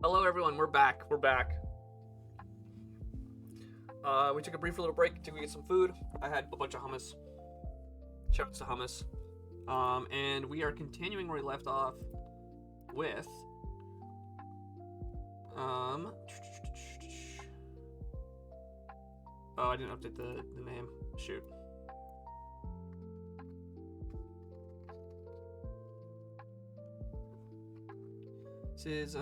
Hello, everyone. We're back. We took a brief little break to go get some food. I had a bunch of hummus. Shouts to hummus. And we are continuing where we left off with oh, I didn't update the name. Shoot. This is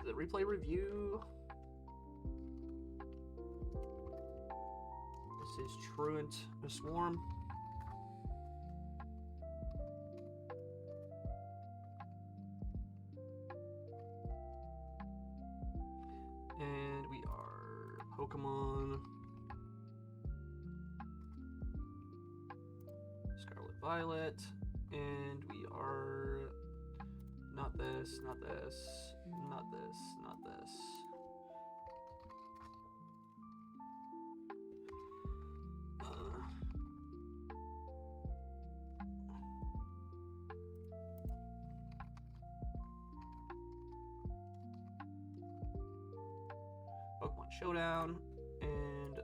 the replay review. This is Truant, a Swarm. And we are Pokemon Scarlet Violet, and we are not this, not this, not this, not this. Pokemon Showdown, and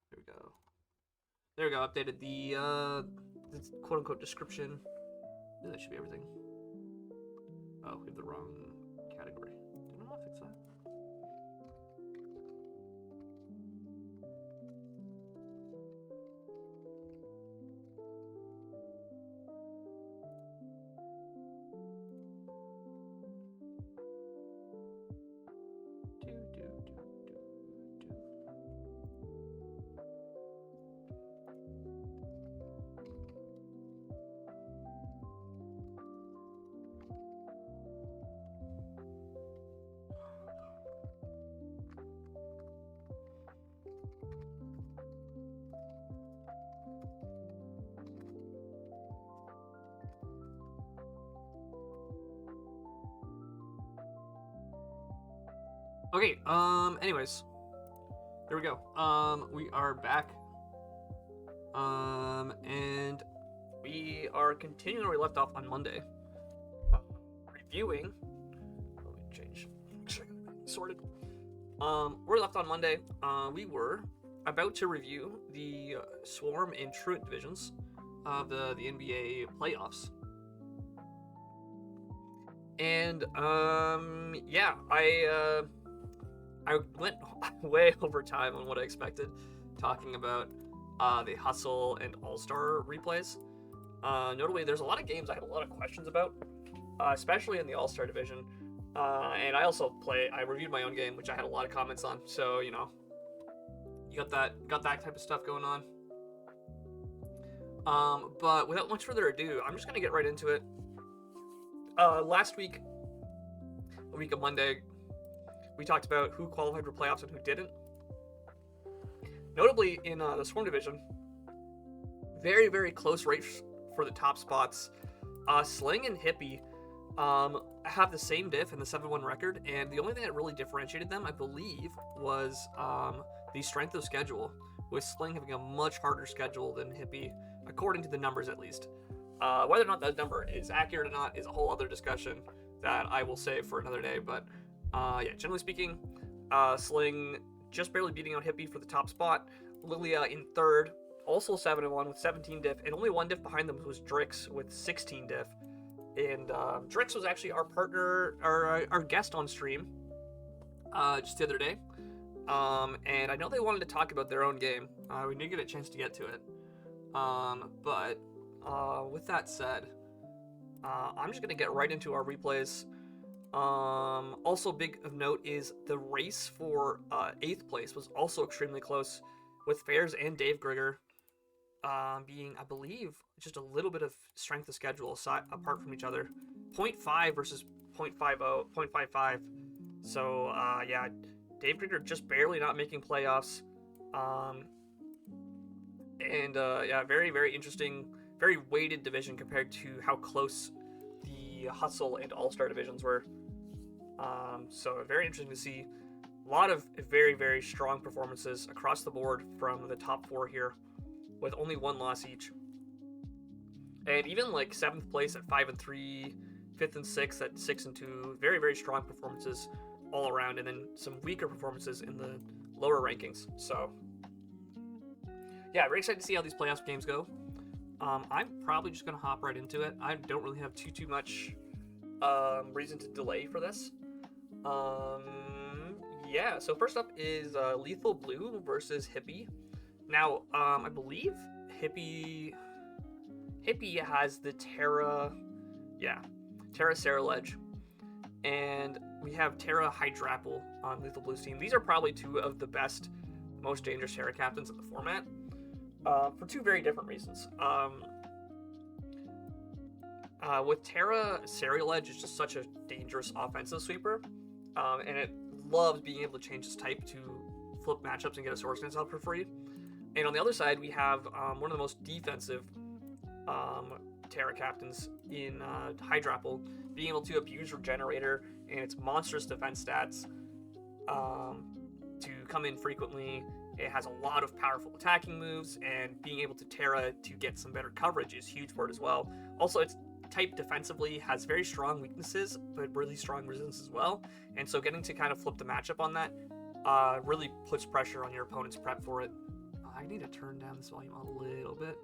there we go. There we go. Updated the quote unquote description. That should be everything. Oh, we have the wrong category. Did I not fix that? Okay, anyways. There we go. We are back. And we are continuing where we left off on Monday. Reviewing. Let me change. Sorted. Where we left on Monday, we were about to review the Swarm and Truant divisions of the NBA playoffs. And, yeah, I went way over time on what I expected, talking about the Hustle and All-Star replays. Notably, there's a lot of games I had a lot of questions about, especially in the All-Star division. And I reviewed my own game, which I had a lot of comments on. So, you know, you got that type of stuff going on. But without much further ado, I'm just going to get right into it. Last week, a week of Monday, we talked about who qualified for playoffs and who didn't. Notably, in the Swarm division, very, very close race for the top spots. Sling and Hippie have the same diff and the 7-1 record, and the only thing that really differentiated them, I believe, was the strength of schedule, with Sling having a much harder schedule than Hippie, according to the numbers at least. Whether or not that number is accurate or not is a whole other discussion that I will save for another day, but yeah, generally speaking, Sling just barely beating out Hippie for the top spot. Lilia in third, also 7-1 with 17 diff, and only one diff behind them was Drix with 16 diff. And Drix was actually our partner, our guest on stream just the other day. And I know they wanted to talk about their own game. We didn't get a chance to get to it. But with that said, I'm just going to get right into our replays. Also big of note is the race for 8th place was also extremely close, with Fairs and Dave Grigger being, I believe, just a little bit of strength of schedule aside, apart from each other. 0.5 versus 0.55. So, yeah, Dave Grigger just barely not making playoffs. Yeah, very, very interesting, very weighted division compared to how close the Hustle and All-Star divisions were. So very interesting to see. A lot of very, very strong performances across the board from the top 4 here, with only 1 loss each. And even like 7th place at 5-3, 5th and 6th at 6-2. Very, very strong performances all around, and then some weaker performances in the lower rankings. So yeah, very excited to see how these playoffs games go. I'm probably just gonna hop right into it. I don't really have too much reason to delay for this. Yeah, so first up is Lethal Blue versus Hippie. Now, I believe Hippie has the Terra Ceruledge, and we have Terra Hydrapple on Lethal Blue's team. These are probably 2 of the best, most dangerous Terra captains in the format, for 2 very different reasons. With Terra, Ceruledge is just such a dangerous offensive sweeper, and it loves being able to change its type to flip matchups and get a Swords Dance out for free. And on the other side, we have one of the most defensive Terra captains in Hydrapple, being able to abuse Regenerator and its monstrous defense stats to come in frequently. It has a lot of powerful attacking moves, and being able to Terra to get some better coverage is huge for it as well. Also, its type defensively has very strong weaknesses, but really strong resistance as well. And so getting to kind of flip the matchup on that really puts pressure on your opponent's prep for it. I need to turn down this volume a little bit.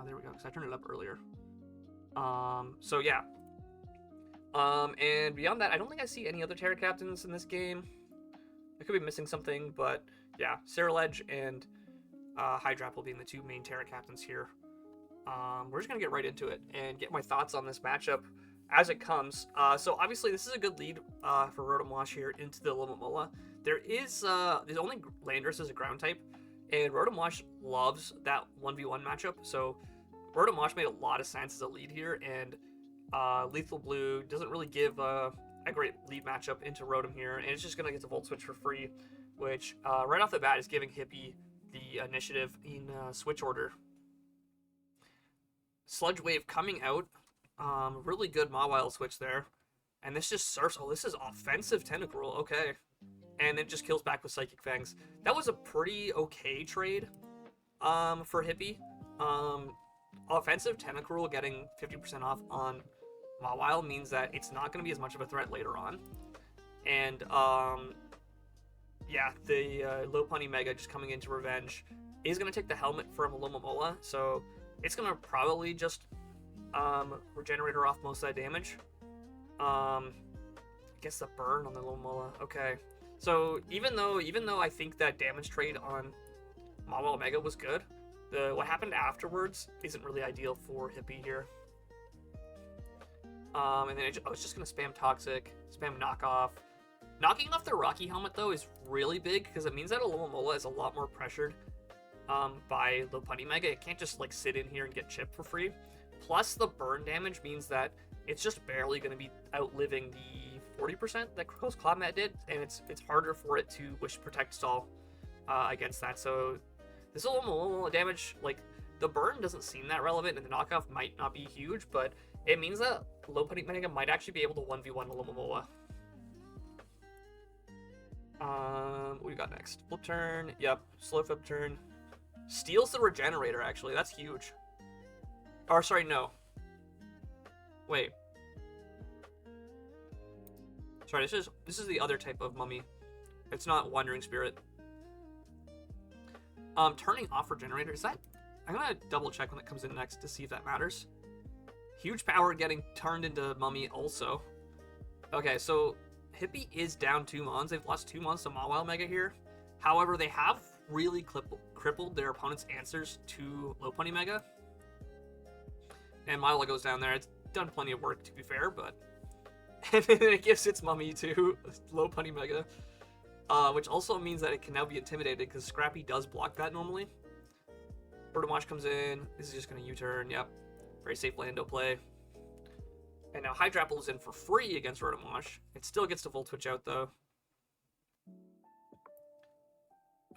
There we go, because I turned it up earlier. So yeah. And beyond that, I don't think I see any other Terra captains in this game. I could be missing something, but yeah, Ceruledge and Hydrapple being the 2 main Terra captains here. We're just going to get right into it and get my thoughts on this matchup as it comes. So obviously this is a good lead for Rotom Wash here into the Lomomola. There's only Landorus as a ground type, and Rotom Wash loves that 1v1 matchup, so Rotom Wash made a lot of sense as a lead here, and Lethal Blue doesn't really give a great lead matchup into Rotom here, and it's just going to get the Volt Switch for free, which right off the bat is giving Hippie the initiative in switch order. Sludge Wave coming out, really good Mawile switch there, and this just surfs. Oh, this is offensive Tentacruel, okay. And it just kills back with Psychic Fangs. That was a pretty okay trade for Hippie. Offensive Tentacruel getting 50% off on Mawile means that it's not going to be as much of a threat later on. And yeah, the Lopunny Mega just coming into revenge is going to take the helmet from Lomomola, so it's going to probably just Regenerator off most of that damage. I guess the burn on the Lomomola. Okay. So even though I think that damage trade on Mawile Mega was good, what happened afterwards isn't really ideal for Hippie here. And then I was just going to spam Toxic, spam Knockoff. Knocking off the Rocky Helmet, though, is really big, because it means that a Lomomola is a lot more pressured by Lopunny Mega. It can't just like sit in here and get chipped for free. Plus, the burn damage means that it's just barely going to be outliving the 40% that Close Clodmat did, and it's harder for it to Wish Protect Stall against that. So this Lomomola damage, like, the burn doesn't seem that relevant, and the knockoff might not be huge, but it means that Lopunny Mega might actually be able to 1v1 Lomomola. What do we got next? Flip turn. Yep, slow flip turn. Steals the Regenerator, actually. That's huge. Or, sorry, no. Wait. Sorry, this is the other type of mummy. It's not Wandering Spirit. Turning off Regenerator, is that... I'm gonna double check when it comes in next to see if that matters. Huge power getting turned into mummy also. Okay, so Hippie is down 2 mons. They've lost 2 mons to Mawile Mega here. However, they have really crippled their opponent's answers to Lopunny Mega. And Mawile goes down there. It's done plenty of work, to be fair, but... And then it gives its mummy to Lopunny Mega. Which also means that it can now be intimidated, because Scrappy does block that normally. Rotom Wash comes in. This is just going to U-turn. Yep. Very safe Lando play. And now Hydrapple is in for free against Rotom Wash. It still gets to Volt Switch out, though.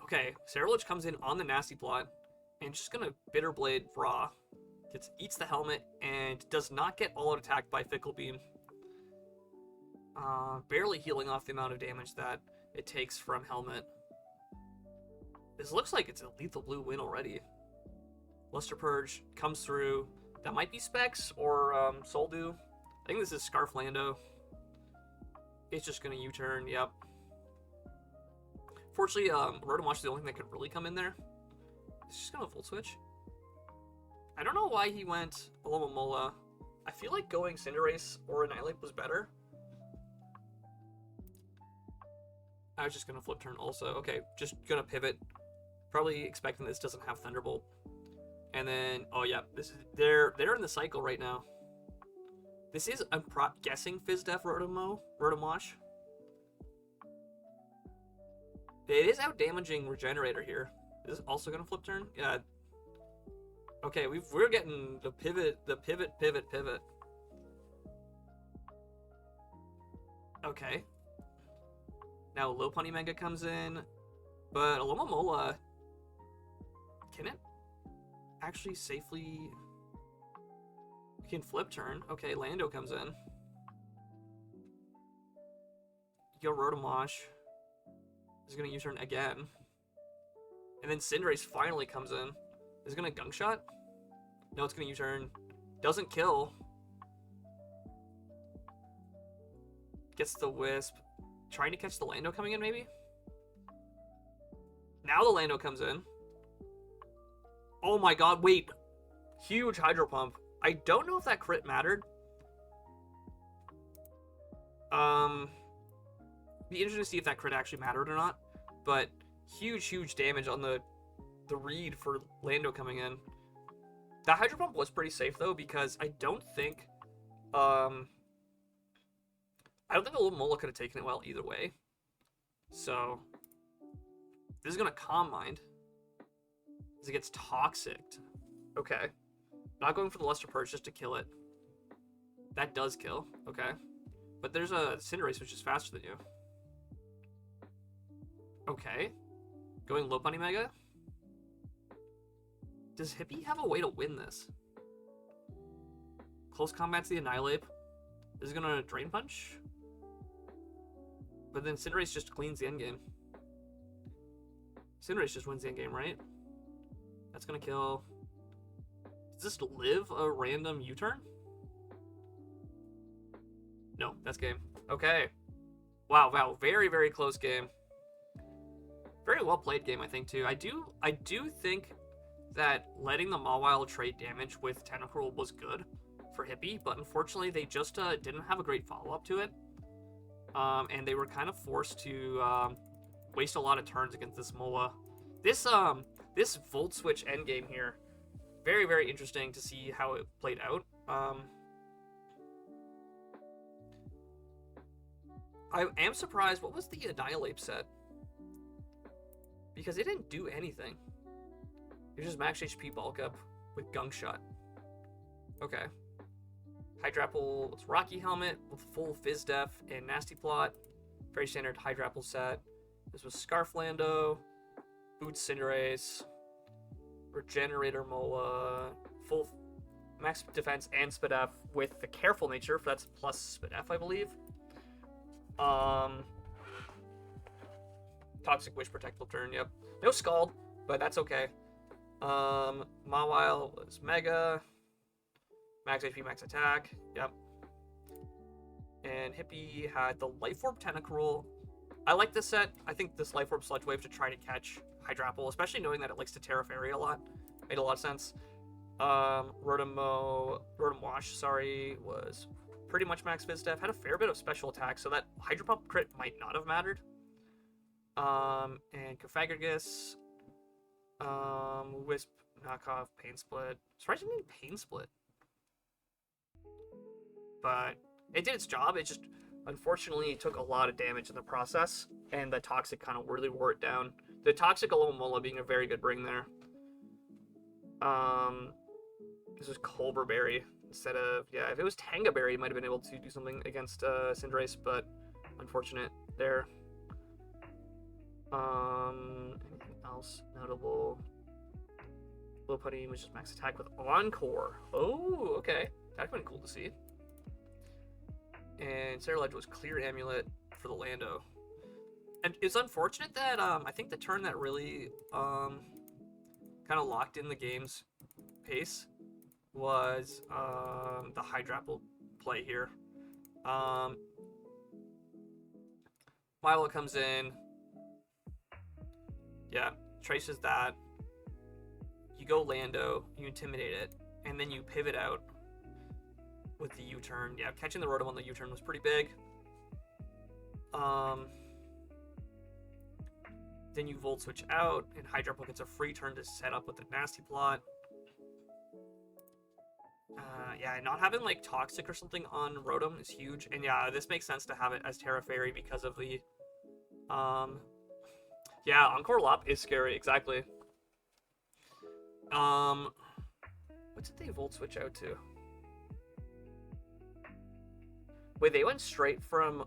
Okay, Ceruledge comes in on the Nasty Plot, and just going to Bitter Blade Raw. Eats the helmet, and does not get all-out attacked by Fickle Beam. Barely healing off the amount of damage that it takes from Helmet. This looks like it's a lethal blue win already. Luster Purge comes through. That might be Specs or Soldu. I think this is Scarf Lando. It's just going to U-turn, yep. Fortunately, Rotomosh is the only thing that could really come in there. It's just going to Volt Switch. I don't know why he went Alomomola. I feel like going Cinderace or Annihilate was better. I was just going to Flip Turn also. Okay, just going to pivot. Probably expecting this doesn't have Thunderbolt. And then, oh yeah, this is they're in the cycle right now. This is, I'm guessing, FizzDef Rotomosh. It is out damaging Regenerator here. Is this also gonna Flip Turn? Yeah. Okay, we're getting the pivot. Okay. Now Lopunny Mega comes in, but Alomomola, can it actually safely? We can Flip Turn. Okay, Lando comes in. Yo, Rotomosh is gonna U-turn again. And then Cinderace finally comes in. Is it gonna Gunk Shot? No, it's gonna U-turn. Doesn't kill. Gets the Wisp. Trying to catch the Lando coming in, maybe? Now the Lando comes in. Oh my god, wait. Huge Hydro Pump. I don't know if that crit mattered. Be interesting to see if that crit actually mattered or not. But huge damage on the read for Lando coming in. That Hydro Pump was pretty safe though, because I don't think Alomomola could have taken it well either way. So this is gonna Calm Mind as it gets Toxicked. Okay. Not going for the Luster Purge just to kill it. That does kill. Okay. But there's a Cinderace which is faster than you. Okay. Going Lopunny Mega. Does Hippie have a way to win this? Close Combat's the Annihilate. This is gonna Drain Punch. But then Cinderace just cleans the endgame. Cinderace just wins the endgame, right? That's gonna kill. Does this live a random U-turn? No, that's game. Okay. Wow. Very close game. Very well played game, I think, too. I do think that letting the Mawile trade damage with Tentacruel was good for Hippie, but unfortunately they just didn't have a great follow-up to it. And they were kind of forced to waste a lot of turns against this Mola. This Volt Switch endgame here, very interesting to see how it played out. I am surprised. What was the Annihilate set? Because it didn't do anything. It was just max HP bulk up with Gunk Shot. Okay. Hydrapple, it's Rocky Helmet with full FizzDef and Nasty Plot. Very standard Hydrapple set. This was Scarf Lando, Boots Cinderace, Regenerator Mola, full max defense and Spidef with the Careful Nature, that's plus Spidef, I believe. Toxic Wish Protect Flip Turn, yep. No Scald, but that's okay. Mawile was Mega. Max HP, max attack, yep. And Hippie had the Life Orb Tentacruel. I like this set. I think this Life Orb Sludge Wave to try to catch Hydrapple, especially knowing that it likes to Terra Fairy a lot. Made a lot of sense. Rotomosh, sorry, was pretty much max FizzDef. Had a fair bit of special attack, so that Hydro Pump crit might not have mattered. And Cofagrigus, Wisp, Knockoff, Pain Split. Surprisingly, Pain Split. But it did its job. It just, unfortunately, took a lot of damage in the process, and the Toxic kind of really wore it down. The Toxic Alomomola being a very good bring there. This was Colbur Berry instead of, yeah, if it was Tanga Berry, it might have been able to do something against Cinderace, but unfortunate there. Anything else notable? Lopunny was just max attack with Encore. Oh, okay. That'd been cool to see. And Cerulege was clear Amulet for the Lando. And it's unfortunate that I think the turn that really kind of locked in the game's pace was the Hydrapple play here. Milo comes in. Yeah, traces that. You go Lando, you intimidate it, and then you pivot out with the U-turn. Yeah, catching the Rotom on the U-turn was pretty big. Then you Volt Switch out, and Hydrapple gets a free turn to set up with the Nasty Plot. Yeah, not having like Toxic or something on Rotom is huge, and yeah, this makes sense to have it as Terra Fairy because of the yeah, Encore Lop is scary, exactly. What did they Volt Switch out to? Wait, they went straight from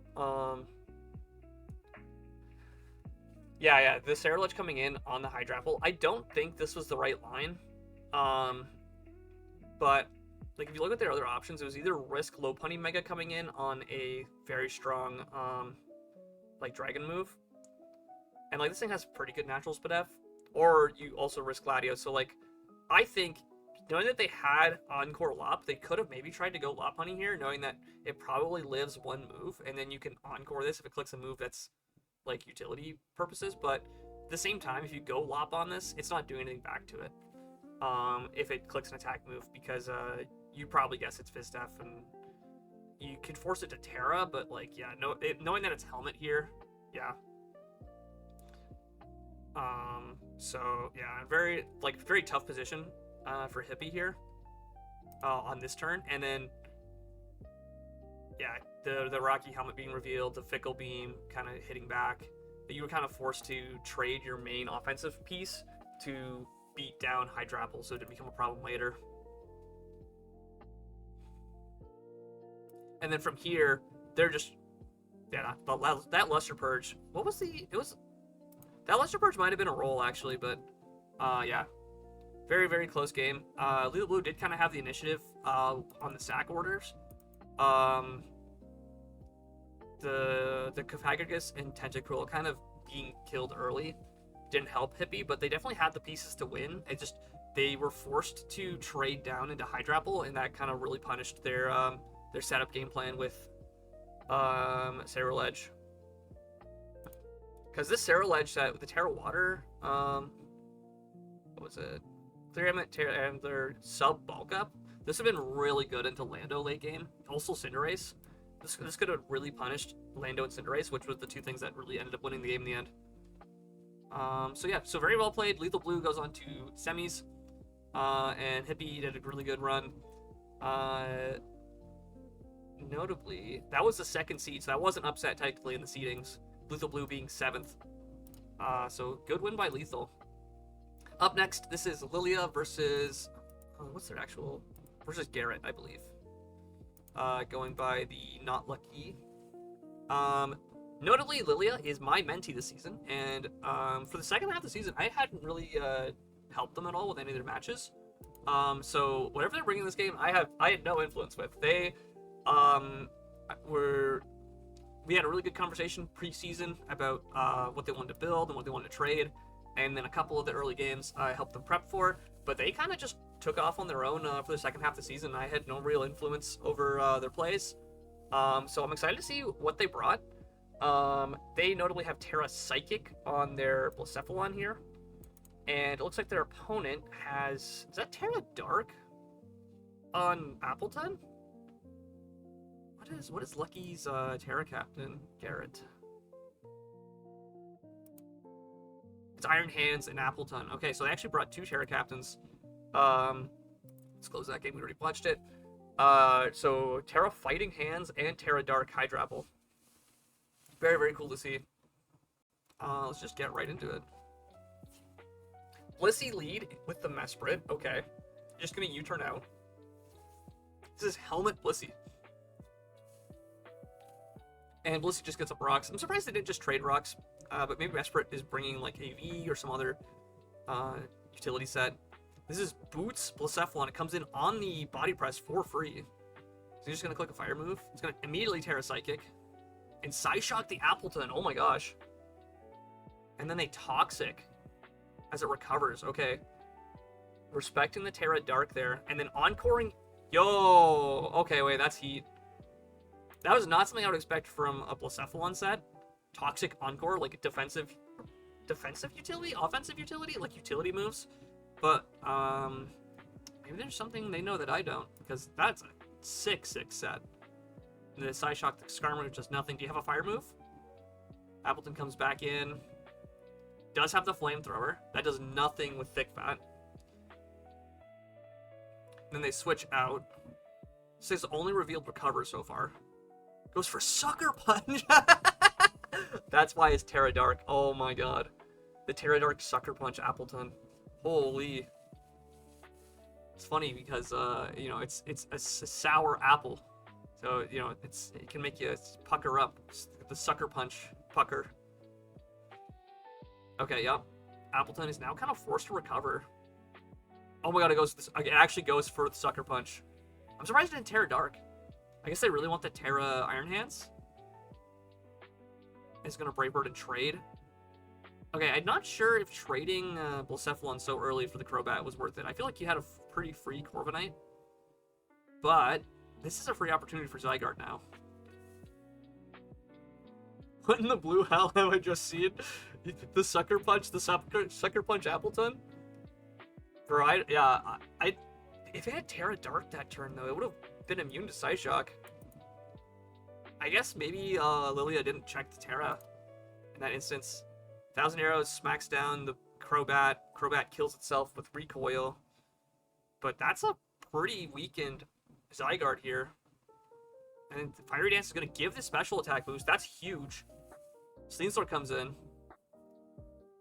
yeah, the Cerulege coming in on the Hydrapple. I don't think this was the right line. But like if you look at their other options, it was either risk Lopunny Mega coming in on a very strong like Dragon move. And like this thing has pretty good natural Spadef. Or you also risk Gladio. So like I think knowing that they had Encore Lop, they could have maybe tried to go Lopunny here, knowing that it probably lives one move, and then you can Encore this if it clicks a move that's like utility purposes. But at the same time, if you go Lop on this, it's not doing anything back to it. If it clicks an attack move, because you probably guess it's Fizdef, and you could force it to Terra, but like yeah, knowing that it's Helmet here, yeah. So yeah, very tough position for Hippie here on this turn, and then yeah, the Rocky Helmet being revealed, the Fickle Beam kind of hitting back. You were kind of forced to trade your main offensive piece to beat down Hydrapple, so it didn't become a problem later. And then from here, they're just that Luster Purge. What was that Luster Purge might have been a roll actually, but yeah, very very close game. Lethal Blue did kind of have the initiative on the sack orders. The Cofagrigus and Tentacruel kind of being killed early didn't help Hippie, but they definitely had the pieces to win. They were forced to trade down into Hydrapple, and that kind of really punished their setup game plan with Cerulege. Because this Cerulege with the Terra Water, what was it? Clear and their sub bulk up. This would have been really good into Lando late game. Also Cinderace. This could have really punished Lando and Cinderace, which was the two things that really ended up winning the game in the end. So yeah, so very well played. Lethal Blue goes on to semis, and Hippie did a really good run. Notably, that was the second seed, so that wasn't upset technically in the seedings. Lethal Blue being 7th. So good win by Lethal. Up next, this is Lilia versus versus Garrett, I believe. Going by the Not Lucky. Notably, Lilia is my mentee this season, and for the second half of the season, I hadn't really helped them at all with any of their matches. So whatever they're bringing in this game, I had no influence with. They we had a really good conversation pre-season about what they wanted to build and what they wanted to trade, and then a couple of the early games I helped them prep for, but they kind of just took off on their own for the second half of the season. I had no real influence over their plays, so I'm excited to see what they brought. They notably have Terra Psychic on their Blacephalon here, and it looks like their opponent has, is that Terra Dark on Appleton? What is Lucky's Terra Captain, Garrett? It's Iron Hands and Appleton. Okay, so they actually brought 2 Terra Captains. Let's close that game, we already watched it. So Terra Fighting Hands and Terra Dark Hydrapple. Very, very cool to see. Let's just get right into it. Blissey lead with the Mesprit. Okay. Just gonna U-turn out. This is Helmet Blissey. And Blissey just gets up rocks. I'm surprised they didn't just trade rocks, but maybe Mesprit is bringing like AV or some other utility set. This is Boots Blacephalon. It comes in on the body press for free. So you're just gonna click a fire move. It's gonna immediately Terra Psychic. And Psyshock the Appleton. Oh my gosh. And then they Toxic as it recovers. Okay. Respecting the Terra Dark there. And then Encoring. Yo! Okay, wait, that's heat. That was not something I would expect from a Blacephalon set. Toxic Encore, like defensive utility? Offensive utility? Like utility moves? But, maybe there's something they know that I don't. Because that's a sick set. The Psyshock, the Skarmory does nothing. Do you have a fire move? Appleton comes back in. Does have the Flamethrower. That does nothing with Thick Fat. Then they switch out. Says only revealed recover so far. Goes for Sucker Punch. That's why it's Terra Dark. Oh my god. The Terra Dark Sucker Punch Appleton. Holy. It's funny because, you know, it's a sour apple. So, you know, it can make you pucker up. The Sucker Punch pucker. Okay, yep. Appleton is now kind of forced to recover. Oh my god, it actually goes for the Sucker Punch. I'm surprised it didn't Terra Dark. I guess they really want the Terra Iron Hands. It's gonna Brave Bird and trade. Okay, I'm not sure if trading Blacephalon so early for the Crobat was worth it. I feel like you had a pretty free Corviknight. But this is a free opportunity for Zygarde now. What in the blue hell have I just seen? The Sucker Punch, Sucker Punch Appleton? Bro, if it had Terra Dark that turn, though, it would have been immune to Psyshock. I guess maybe Lilia didn't check the Terra in that instance. 1,000 Arrows smacks down the Crobat. Crobat kills itself with Recoil. But that's a pretty weakened Zygarde here. And Fiery Dance is going to give the special attack boost. That's huge. Sneasler comes in.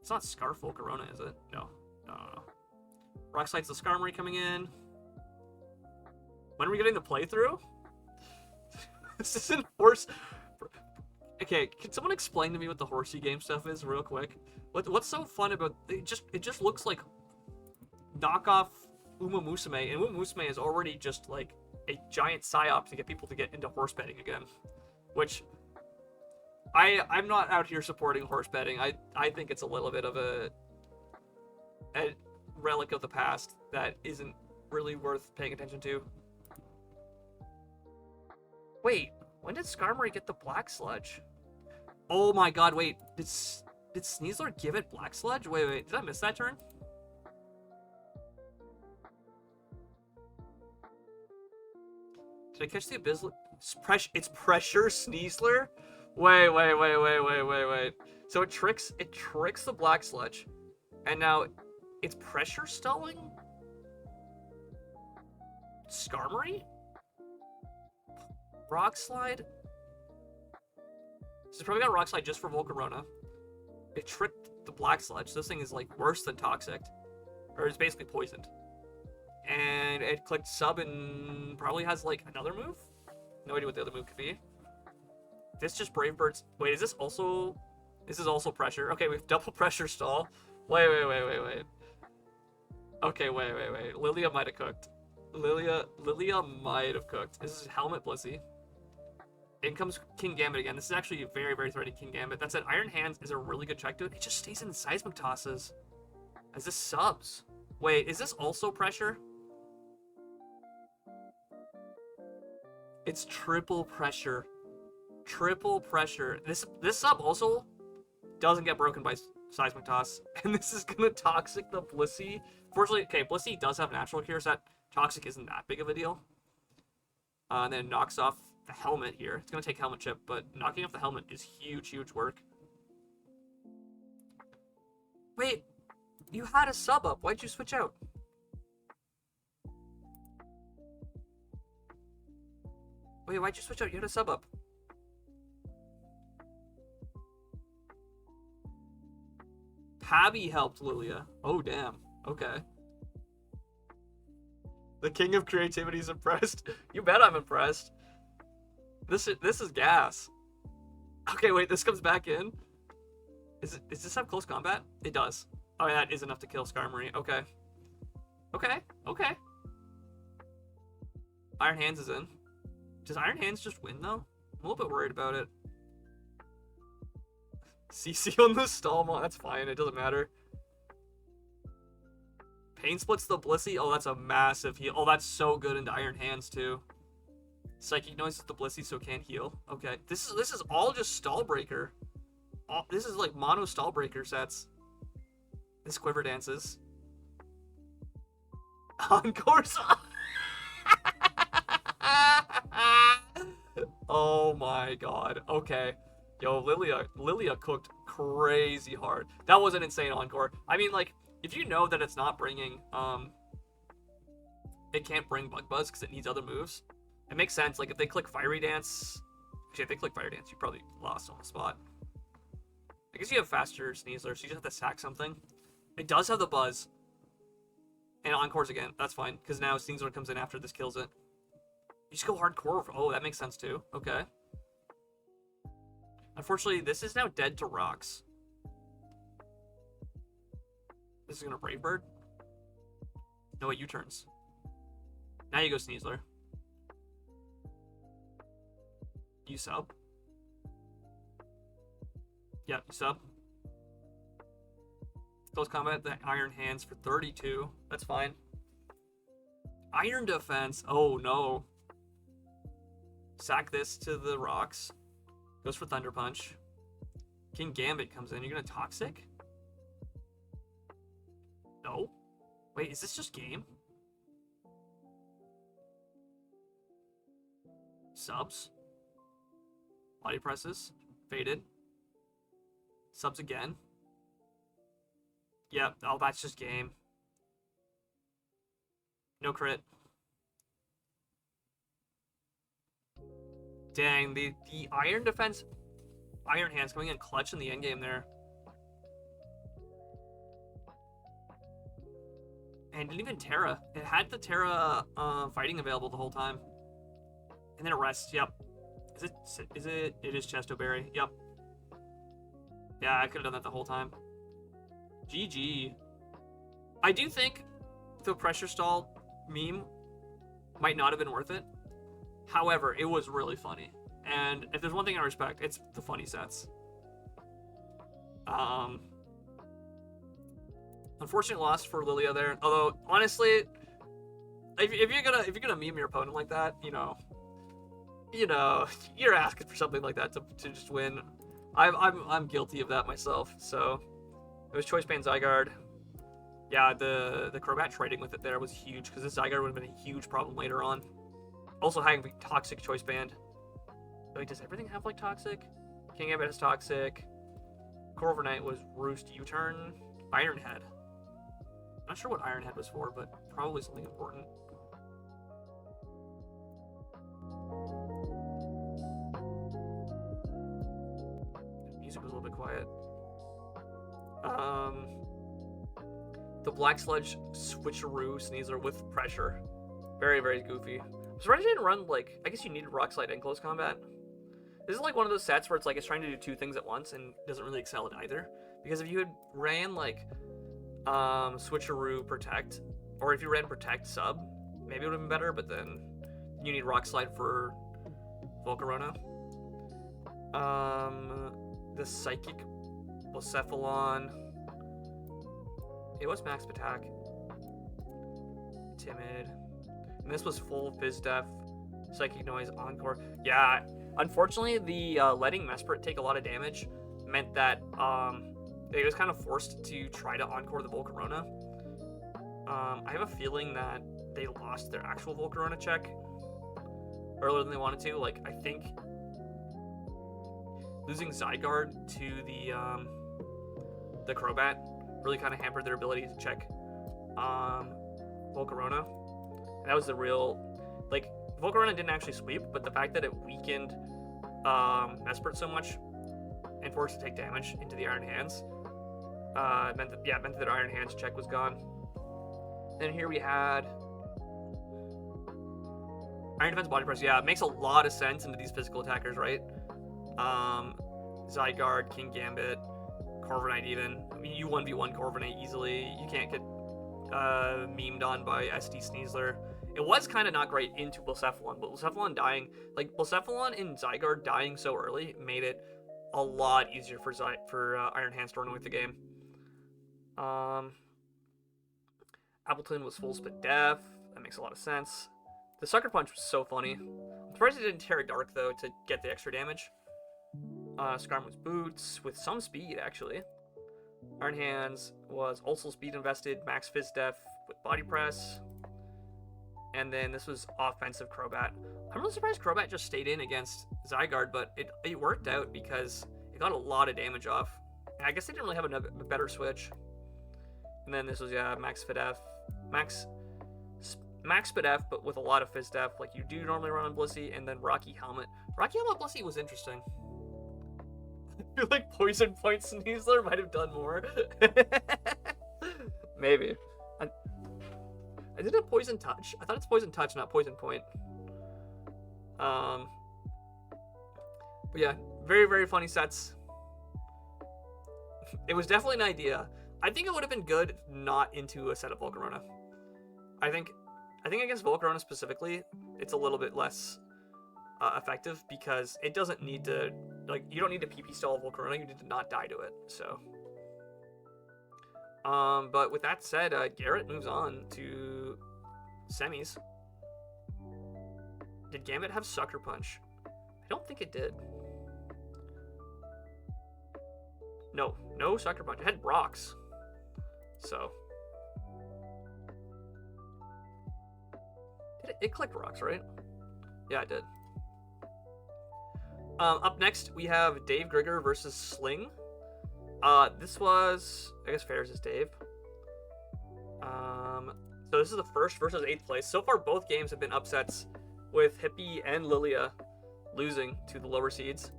It's not Scarf Volcarona, is it? No. Rock Slide's the Skarmory coming in. When are we getting the playthrough? This isn't horse. Okay, can someone explain to me what the horsey game stuff is real quick? What's so fun about it? Just looks like knockoff Uma Musume, and Uma Musume is already just like a giant psyop to get people to get into horse betting again. Which I'm not out here supporting horse betting. I think it's a little bit of a relic of the past that isn't really worth paying attention to. Wait, when did Skarmory get the Black Sludge? Oh my god, wait, did Sneasler give it Black Sludge? Wait, did I miss that turn? Did I catch the Abyssal? It's Pressure Sneasler? Wait. So it tricks the Black Sludge. And now it's Pressure Stalling? Skarmory? Rock Slide? So it's probably got Rock Slide just for Volcarona. It tricked the Black Sludge. This thing is like worse than Toxic. Or it's basically poisoned. And it clicked sub and probably has like another move? No idea what the other move could be. This just Brave Birds. Wait, is this also... This is also Pressure. Okay, we have double Pressure Stall. Wait. Okay, wait. Lilia might have cooked. Lilia might have cooked. This is Helmet Blissey. In comes King Gambit again. This is actually a very, very threatening King Gambit. That said, Iron Hands is a really good check to it. It just stays in Seismic Tosses. As this subs. Wait, is this also Pressure? It's triple Pressure. Triple Pressure. This sub also doesn't get broken by Seismic Toss. And this is gonna Toxic the Blissey. Fortunately, okay, Blissey does have Natural Cure, so that Toxic isn't that big of a deal. And then knocks off the Helmet here. It's gonna take Helmet Chip, but knocking off the Helmet is huge work. Wait, you had a sub up. Why'd you switch out? Wait, why'd you switch out? You had a sub up. Pabby helped Lilia. Oh, damn. Okay. The king of creativity is impressed. You bet I'm impressed. This is gas. Okay, wait, this comes back in. Does this have close combat? It does. Oh, yeah, that is enough to kill Skarmory. Okay. Okay. Iron Hands is in. Does Iron Hands just win, though? I'm a little bit worried about it. CC on the stall mod. That's fine. It doesn't matter. Pain splits the Blissey. Oh, that's a massive heal. Oh, that's so good into Iron Hands, too. Psychic Noise is the Blissey, so can't heal. Okay. This is all just stall breaker. This is like mono stall breaker sets. This Quiver Dances. Encore song. Oh my god. Okay. Yo, Lilia cooked crazy hard. That was an insane encore. I mean, like, if you know that it's not bringing, it can't bring Bug Buzz because it needs other moves, it makes sense. Like, if they click Fiery Dance, actually, if they click Fire Dance, you probably lost on the spot. I guess you have faster Sneasler, so you just have to sack something. It does have the Buzz. And Encores again. That's fine, because now Sneasler comes in after this kills it. You just go hardcore. Oh, that makes sense too. Okay. Unfortunately, this is now dead to rocks. This is going to Brave Bird. No, wait, U-turns. Now you go Sneasler. You sub. Yep, you sub. Close combat, the Iron Hands for 32. That's fine. Iron Defense. Oh, no. Sack this to the rocks. Goes for Thunder Punch. King Gambit comes in. You're going to Toxic? No. Wait, is this just game? Subs. Body presses. Faded. Subs again. Yep. Oh, that's just game. No crit. Dang, the Iron Defense, Iron Hands coming in clutch in the endgame there. And didn't even Terra. It had the Terra fighting available the whole time. And then it rests, yep. It is Chesto Berry, yep. Yeah, I could have done that the whole time. GG. I do think the pressure stall meme might not have been worth it. However, it was really funny. And if there's one thing I respect, it's the funny sets. Unfortunate loss for Lilia there. Although, honestly, if you're gonna meme your opponent like that, you know, you're asking for something like that to just win. I'm guilty of that myself. So it was Choice Band Zygarde. Yeah, the Crobat trading with it there was huge because this Zygarde would have been a huge problem later on. Also having Toxic Choice Band. Wait, does everything have like Toxic? King Gambit has Toxic. Corviknight was Roost U-turn. Iron Head. Not sure what Iron Head was for, but probably something important. Music was a little bit quiet. The Black Sludge Switcheroo Sneasler with pressure. Very, very goofy. I'm surprised you didn't run, like, I guess you needed Rock Slide and Close Combat. This is like one of those sets where it's like it's trying to do two things at once and doesn't really excel at either. Because if you had ran, like, Switcheroo Protect, or if you ran Protect Sub, maybe it would have been better, but then you need Rock Slide for Volcarona. The Psychic Blacephalon. It was Max Attack. Timid. And this was full Fizz Def, Psychic Noise, Encore. Yeah, unfortunately, the letting Mesprit take a lot of damage meant that it was kind of forced to try to Encore the Volcarona. I have a feeling that they lost their actual Volcarona check earlier than they wanted to. Like, I think losing Zygarde to the Crobat really kind of hampered their ability to check Volcarona. And that was the real, like, Volcarona didn't actually sweep, but the fact that it weakened Mesprit so much and forced it to take damage into the Iron Hands meant that their Iron Hands check was gone. And here we had Iron Defense Body Press. Yeah, it makes a lot of sense into these physical attackers, right? Zygarde, King Gambit, Corviknight even. I mean, you 1v1 Corviknight easily. You can't get memed on by SD Sneasler. It was kind of not great into Blacephalon, but Blacephalon dying, like Blacephalon and Zygarde dying so early made it a lot easier for Iron Hand starting with the game. Appleton was full spit def. That makes a lot of sense. The Sucker Punch was so funny. I'm surprised it didn't Terra Dark though to get the extra damage. Skarm was boots with some speed actually. Iron Hands was also speed invested, max Fizz Def with body press. And then this was offensive Crobat. I'm really surprised Crobat just stayed in against Zygarde, but it worked out because it got a lot of damage off. And I guess they didn't really have a better switch. And then this was, yeah, max Fidef. Max Fidef, but with a lot of Fizz Def, like you do normally run on Blissey, and then Rocky Helmet. Rocky Helmet Blissey was interesting. I feel like Poison Point Sneasler might have done more. Maybe. I did a Poison Touch. I thought it's Poison Touch, not Poison Point. But yeah, very, very funny sets. It was definitely an idea. I think it would have been good not into a set of Volcarona. I think against Volcarona specifically, it's a little bit less effective because it doesn't need to, like, you don't need to PP stall Volcarona, you need to not die to it, so. But with that said, Garrett moves on to semis. Did Gambit have Sucker Punch? I don't think it did. No Sucker Punch. It had Rocks. So. It clicked Rocks, right? Yeah, it did. Up next, we have Dave Grigger versus Sling. This was, I guess, Fairs is Dave. So this is the first versus 8th place. So far, both games have been upsets with Hippie and Lilia losing to the lower seeds.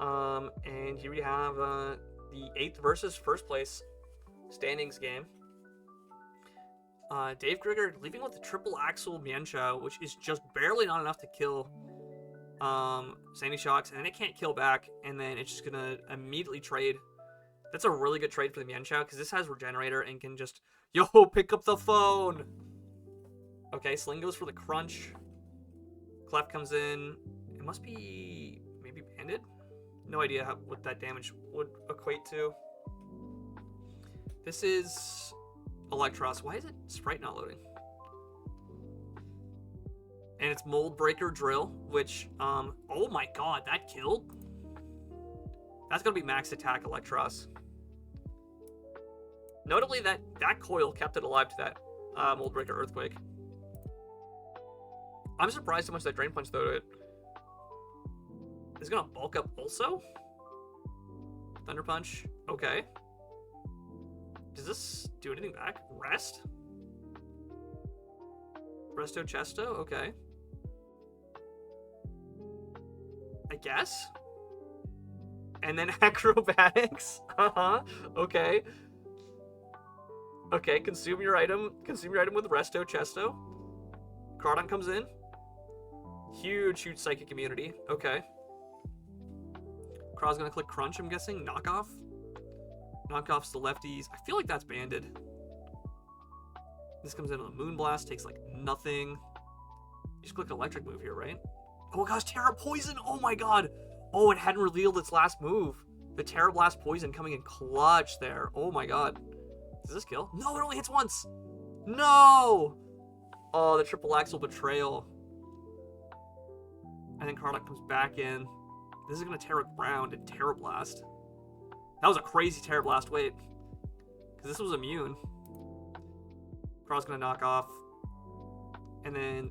And here we have the 8th versus 1st place standings game. Dave Grigger leaving with the triple axle Mienshao, which is just barely not enough to kill Sandy Shocks, and then it can't kill back, and then it's just gonna immediately trade. That's a really good trade for the Mienshao, because this has Regenerator and can just, yo, pick up the phone! Okay, Sling goes for the Crunch. Clef comes in. It must be maybe Banded? No idea what that damage would equate to. This is Electros. Why is it Sprite not loading? And it's Mold Breaker Drill, which, oh my god, that killed? That's gonna be max attack Electros. Notably, that coil kept it alive to that Mold Breaker Earthquake. I'm surprised how much that Drain Punch though to it. Is it gonna bulk up also? Thunder Punch, okay. Does this do anything back? Rest? Resto Chesto, okay. I guess? And then Acrobatics, okay. Okay, consume your item with Resto Chesto. Crawdon comes in. Huge Psychic Immunity, okay. Craw's gonna click Crunch, I'm guessing. Knockoff? Knockoff's the lefties. I feel like that's banded. This comes in on the Moonblast, takes like nothing. You just click Electric move here, right? Oh gosh, Terra Poison! Oh my god! Oh, it hadn't revealed its last move. The Terra Blast Poison coming in clutch there. Oh my god. Does this kill? No, it only hits once! No! Oh, the Triple Axle Betrayal. And then Cardinal comes back in. This is gonna Terra Ground and Terra Blast. That was a crazy Terra Blast, wait. Because this was immune. Craw's gonna knock off. And then,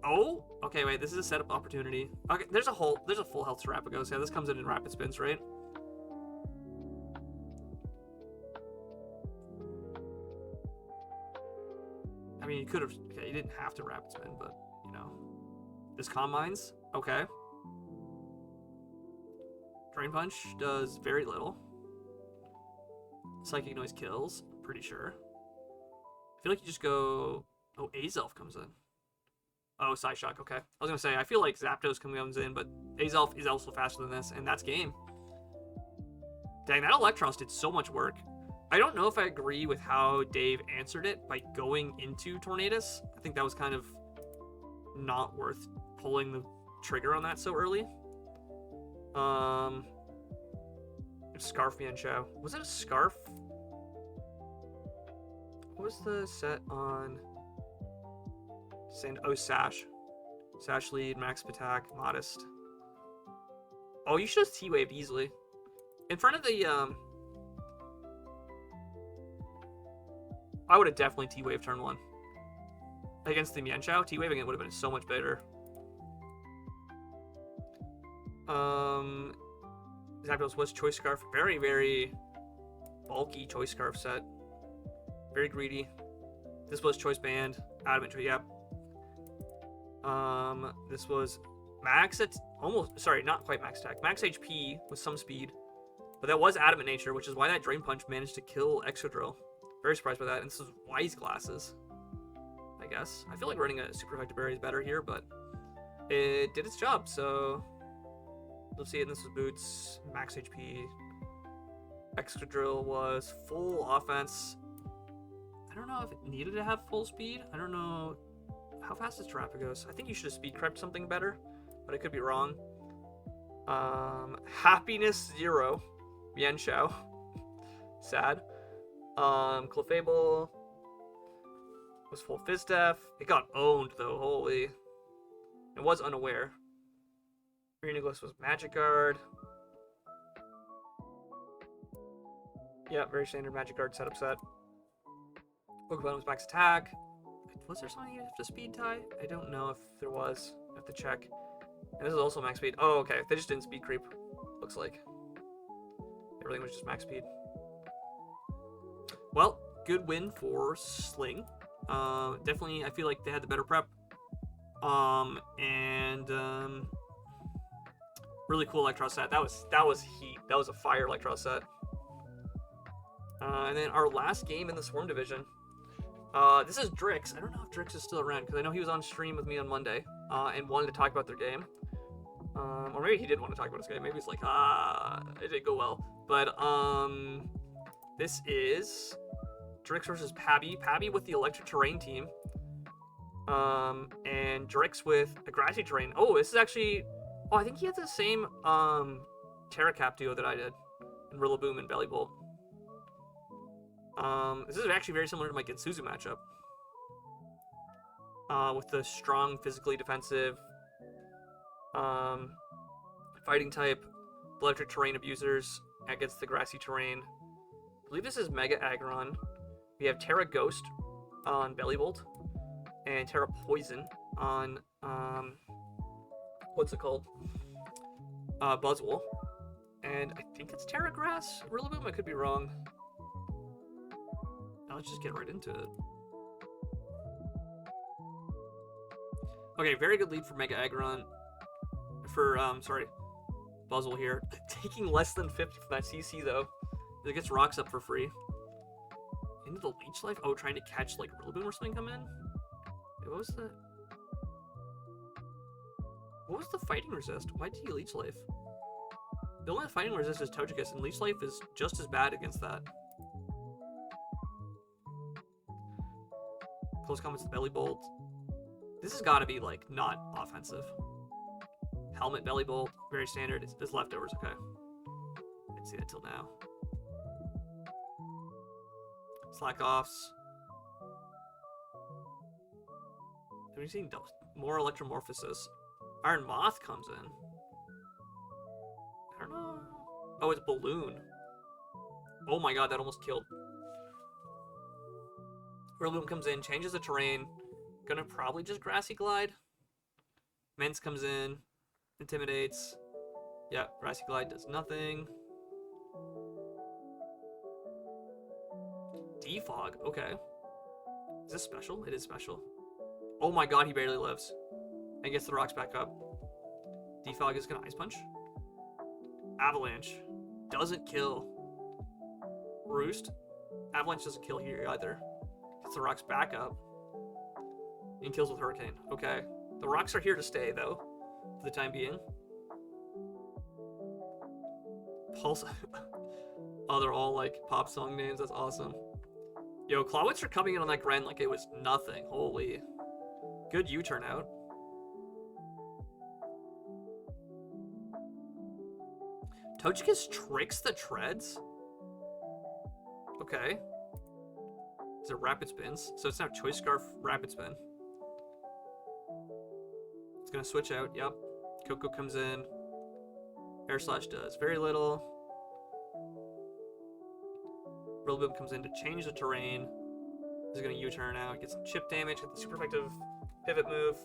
oh, okay, wait, this is a setup opportunity. Okay, there's a full health Terrapagos. Yeah, this comes in rapid spins, right? I mean, you could have, okay, you didn't have to rapid spin, but, you know. This Calm Minds, okay. Drain Punch does very little. Psychic Noise kills, pretty sure. I feel like you just go... Oh, Azelf comes in. Oh, Psyshock, okay. I was going to say, I feel like Zapdos comes in, but Azelf is also faster than this, and that's game. Dang, that Electros did so much work. I don't know if I agree with how Dave answered it by going into Tornadus. I think that was kind of not worth pulling the trigger on that so early. Scarf Mienshao. Was it a scarf? What was the set on Sand? Oh, Sash. Sash lead, max attack, modest. Oh, you should have T-Waved easily. In front of the, I would have definitely T-Waved turn 1. Against the Mienshao, T-Waving it would have been so much better. Zapdos was Choice Scarf. Very, very bulky Choice Scarf set. Very greedy. This was Choice Band. Adamant Tree, yep. This was max at almost, sorry, not quite max attack. Max HP with some speed. But that was Adamant Nature, which is why that Drain Punch managed to kill Excadrill. Very surprised by that. And this is Wise Glasses, I guess. I feel like running a Super Effective Berry is better here, but it did its job, so let's see it. And this was Boots, max HP. Excadrill was full offense. I don't know if it needed to have full speed. I don't know. How fast is Terapagos? I think you should have speed crept something better, but I could be wrong. Happiness 0. Mienshao. Sad. Clefable was full Fizz Def. It got owned though, holy. It was unaware. Reneglis was Magic Guard. Yeah, very standard Magic Guard setup set. Pokemon was max attack. Was there something you have to speed tie? I don't know if there was. I have to check. And this is also max speed. Oh, okay. They just didn't speed creep, looks like. Everything was just max speed. Well, good win for Sling. Definitely, I feel like they had the better prep. Really cool Electro set. That was heat. That was a fire Electro set. And then our last game in the Swarm Division. This is Drix. I don't know if Drix is still around, because I know he was on stream with me on Monday, and wanted to talk about their game. Or maybe he did want to talk about his game. Maybe he's like, it didn't go well. But, this is Drix versus Pabby. Pabby with the Electric Terrain team. And Drix with a Grassy Terrain. Oh, this is actually... Oh, I think he had the same, Terracap duo that I did. In Rillaboom and Bellybolt. This is actually very similar to my Gensuzu matchup. With the strong, physically defensive, fighting type, electric terrain abusers against the grassy terrain. I believe this is Mega Aggron. We have Terra Ghost on Bellybolt, and Terra Poison on, what's it called? Buzzwole. And I think it's Terra Grass Rillaboom, I could be wrong. Let's just get right into it. Okay, very good lead for Mega Aggron. Buzzwole here. Taking less than 50 from that CC, though. It gets rocks up for free. Into the Leech Life? Oh, trying to catch, like, Rillaboom or something come in? Wait, what was the fighting resist? Why did he Leech Life? The only fighting resist is Togekiss, and Leech Life is just as bad against that. Close comments to Bellybolt. This has got to be, like, not offensive. Helmet, Bellybolt, very standard. It's leftovers, okay. I didn't see that till now. Slack offs. Have we seen more Electromorphosis? Iron Moth comes in. I don't know. Oh, it's Balloon. Oh my god, that almost killed. Rillaboom comes in, changes the terrain. Gonna probably just Grassy Glide. Mence comes in, intimidates. Yeah, Grassy Glide does nothing. Defog, okay. Is this special? It is special. Oh my god, he barely lives. And gets the rocks back up. Defog is gonna Ice Punch. Avalanche. Doesn't kill. Roost. Avalanche doesn't kill here either. Gets the rocks back up. And kills with Hurricane. Okay. The rocks are here to stay, though. For the time being. Pulse. Oh, they're all like pop song names. That's awesome. Yo, Clawitz are coming in on that Gren like it was nothing. Holy. Good U-turn out. Togekiss tricks the treads? Okay. Is it Rapid Spins? So it's now Choice Scarf, Rapid Spin. It's gonna switch out, yep. Coco comes in. Air Slash does very little. Rillaboom comes in to change the terrain. This is gonna U-turn out, get some chip damage, get the super effective pivot move.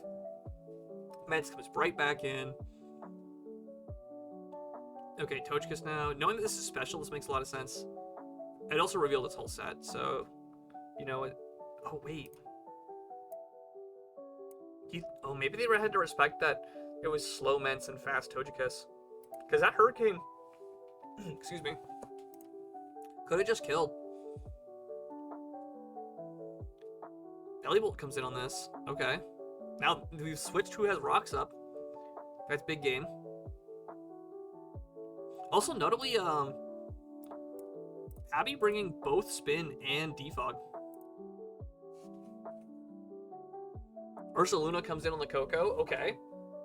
Meds comes right back in. Okay, Togekiss now. Knowing that this is special, this makes a lot of sense. It also revealed its whole set, so you know it. Oh wait. Oh, maybe they had to respect that it was slow Ments and fast Togekiss, because that Hurricane, excuse me, could have just killed. Bellybolt comes in on this. Okay. Now we've switched who has rocks up. That's big game. Also, notably, Abby bringing both Spin and Defog. Ursaluna comes in on the Coco. Okay.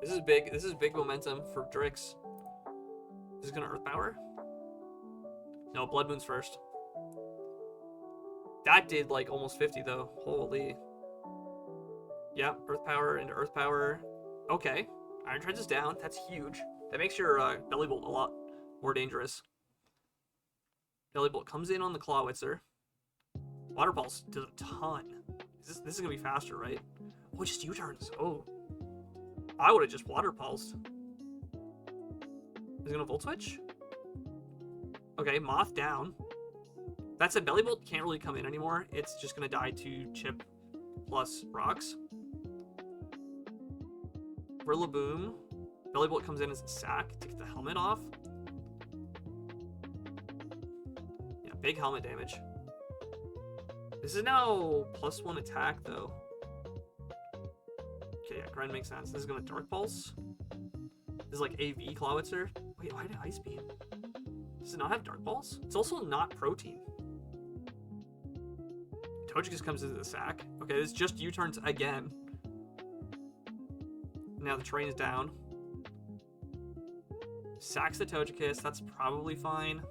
This is big. This is big momentum for Drix. Is this gonna Earth Power? No, Blood Moon's first. That did like almost 50 though. Holy. Yeah, Earth Power into Earth Power. Okay. Iron Treads is down. That's huge. That makes your Bellybolt a lot more dangerous. Bellybolt comes in on the Clawitzer. Water Pulse does a ton. This is gonna be faster, right? Oh, just U-turns. Oh. I would have just Water Pulsed. Is it gonna Volt Switch? Okay, Moth down. That said, Bellybolt can't really come in anymore. It's just gonna die to Chip plus Rocks. Rillaboom. Bellybolt comes in as a sack to get the helmet off. Yeah, big helmet damage. This is now +1 attack, though. Okay, yeah, Gren makes sense. This is going to Dark Pulse. This is like AV Clawitzer. Wait, why did Ice Beam? Does it not have Dark Pulse? It's also not Protein. Togekiss comes into the sack. Okay, this just U-turns again. Now the train is down. Sacks the Togekiss. That's probably fine.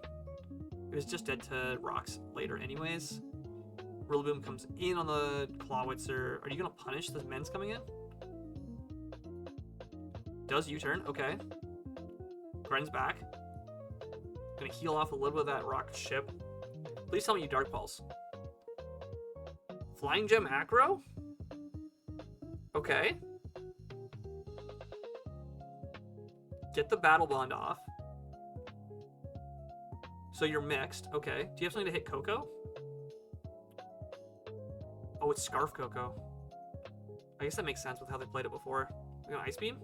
It was just dead to Rocks later anyways. Rillaboom comes in on the Clawitzer. Are you going to punish the Mens coming in? Does U-turn. Okay. Gren's back. Gonna heal off a little bit of that Rock Chip. Please tell me you Dark Pulse. Flying Gem Acro? Okay. Get the Battle Bond off. So you're mixed. Okay. Do you have something to hit Coco? Oh, it's Scarf Coco. I guess that makes sense with how they played it before. We got Ice Beam?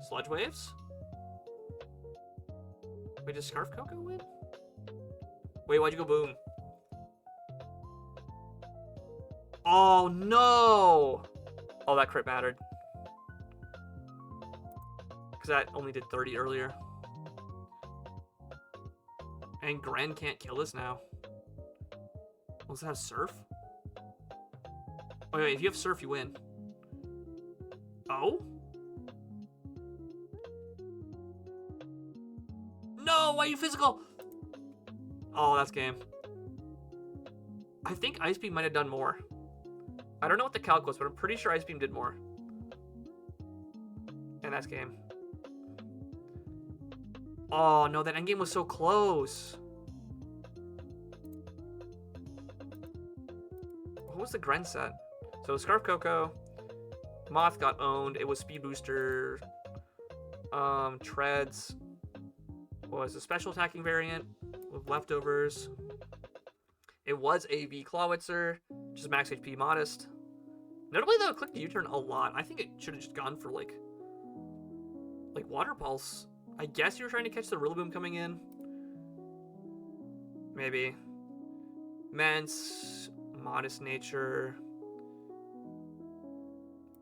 Sludge Waves? Wait, does Scarf Coco win? Wait, why'd you go Boom? Oh, no! Oh, that crit mattered. Because that only did 30 earlier. And Gren can't kill this now. Does it have Surf? Oh, wait, if you have Surf, you win. Oh? No, why are you physical? Oh, that's game. I think Ice Beam might have done more. I don't know what the calc was, but I'm pretty sure Ice Beam did more. And that's game. Oh, no, that endgame was so close. What was the Gren set? So Scarf Coco, Moth got owned. It was Speed Booster. Treads was a special attacking variant with leftovers. It was AV Clawitzer, just max HP modest. Notably though, it clicked the U-turn a lot. I think it should have just gone for like Water Pulse. I guess you were trying to catch the Rillaboom coming in. Maybe. Mence, modest nature.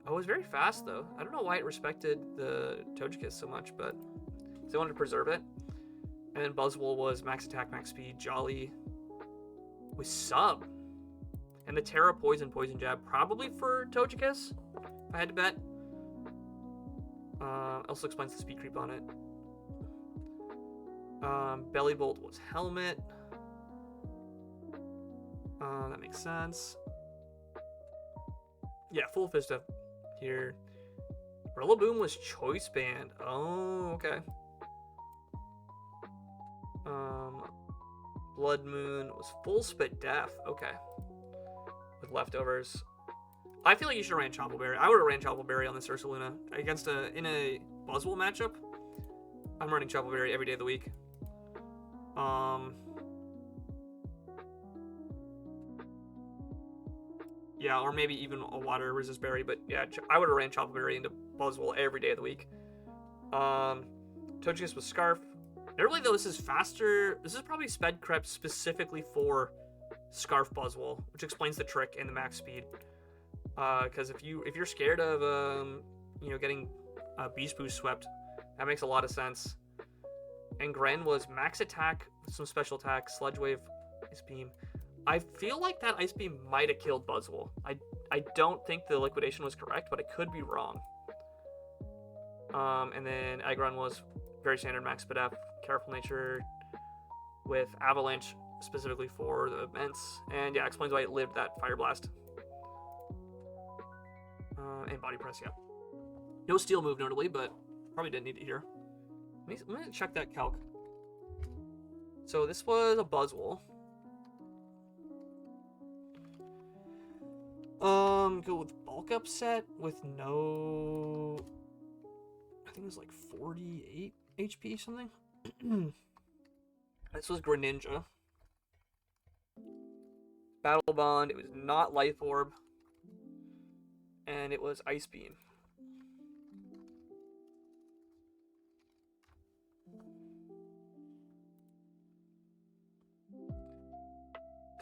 Oh, it was very fast though. I don't know why it respected the Togekiss so much, but they wanted to preserve it. And then Buzzwole was max attack, max speed. Jolly with sub. And the Terra Poison Jab, probably for Togekiss, if I had to bet. Also explains the speed creep on it. Belly Bolt was Helmet. That makes sense. Yeah, full Fista here. Rillaboom was Choice Band. Oh, okay. Blood Moon was Full Spit Def. Okay. With leftovers. I feel like you should have ran Chople Berry. I would have ran Chople Berry on this Ursaluna against in a Buzzwole matchup. I'm running Chople Berry every day of the week. Yeah, or maybe even a water resist berry, but yeah, I would have ran Chople Berry into Buzzwole every day of the week. Togekiss with Scarf. Normally though, this is faster. This is probably sped crept specifically for Scarf Buzzwole, which explains the trick and the max speed. Because if you're scared of getting Beast Boost swept, that makes a lot of sense. And Gren was max attack with some special attack, Sludge Wave, Ice Beam. I feel like that Ice Beam might have killed Buzzwole. I don't think the liquidation was correct, but I could be wrong. And then Aggron was very standard max speed up, Careful Nature with Avalanche specifically for the events. And yeah, explains why it lived that Fire Blast. And Body Press, yeah. No Steel move notably, but probably didn't need it here. Let me check that calc. So this was a Buzzwole. Go with bulk upset with no, I think it was like 48 HP something. This was Greninja. Battle Bond, it was not Life Orb. And it was Ice Beam.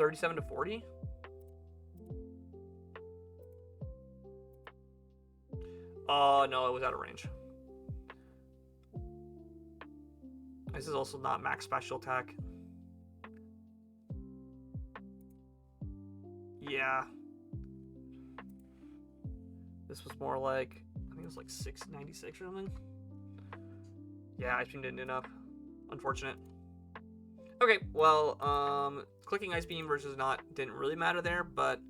$37 to $40. Oh no, it was out of range. This is also not max special attack. Yeah. This was more like, I think it was like 696 or something. Yeah, Ice Beam didn't do enough. Unfortunate. Okay, well, clicking Ice Beam versus not didn't really matter there, but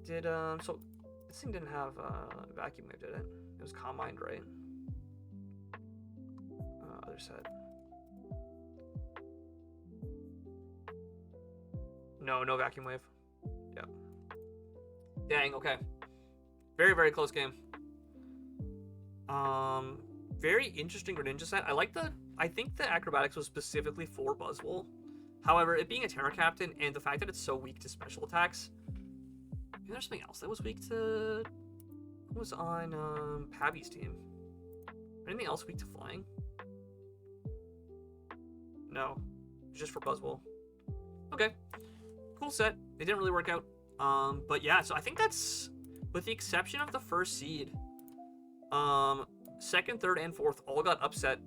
did, so this thing didn't have Vacuum Wave, did it? It was Calm Mind, right? Other side. No Vacuum Wave. Yep. Dang, okay. Very, very close game. Very interesting Greninja set. I think the Acrobatics was specifically for Buzzwole. However, it being a Terra Captain and the fact that it's so weak to special attacks, maybe there's something else that was weak to. Who was on Pabby's team? Anything else weak to flying? No, just for Buzzwole. Okay, cool set. It didn't really work out. But yeah, so I think that's, with the exception of the first seed, second, third, and fourth all got upset.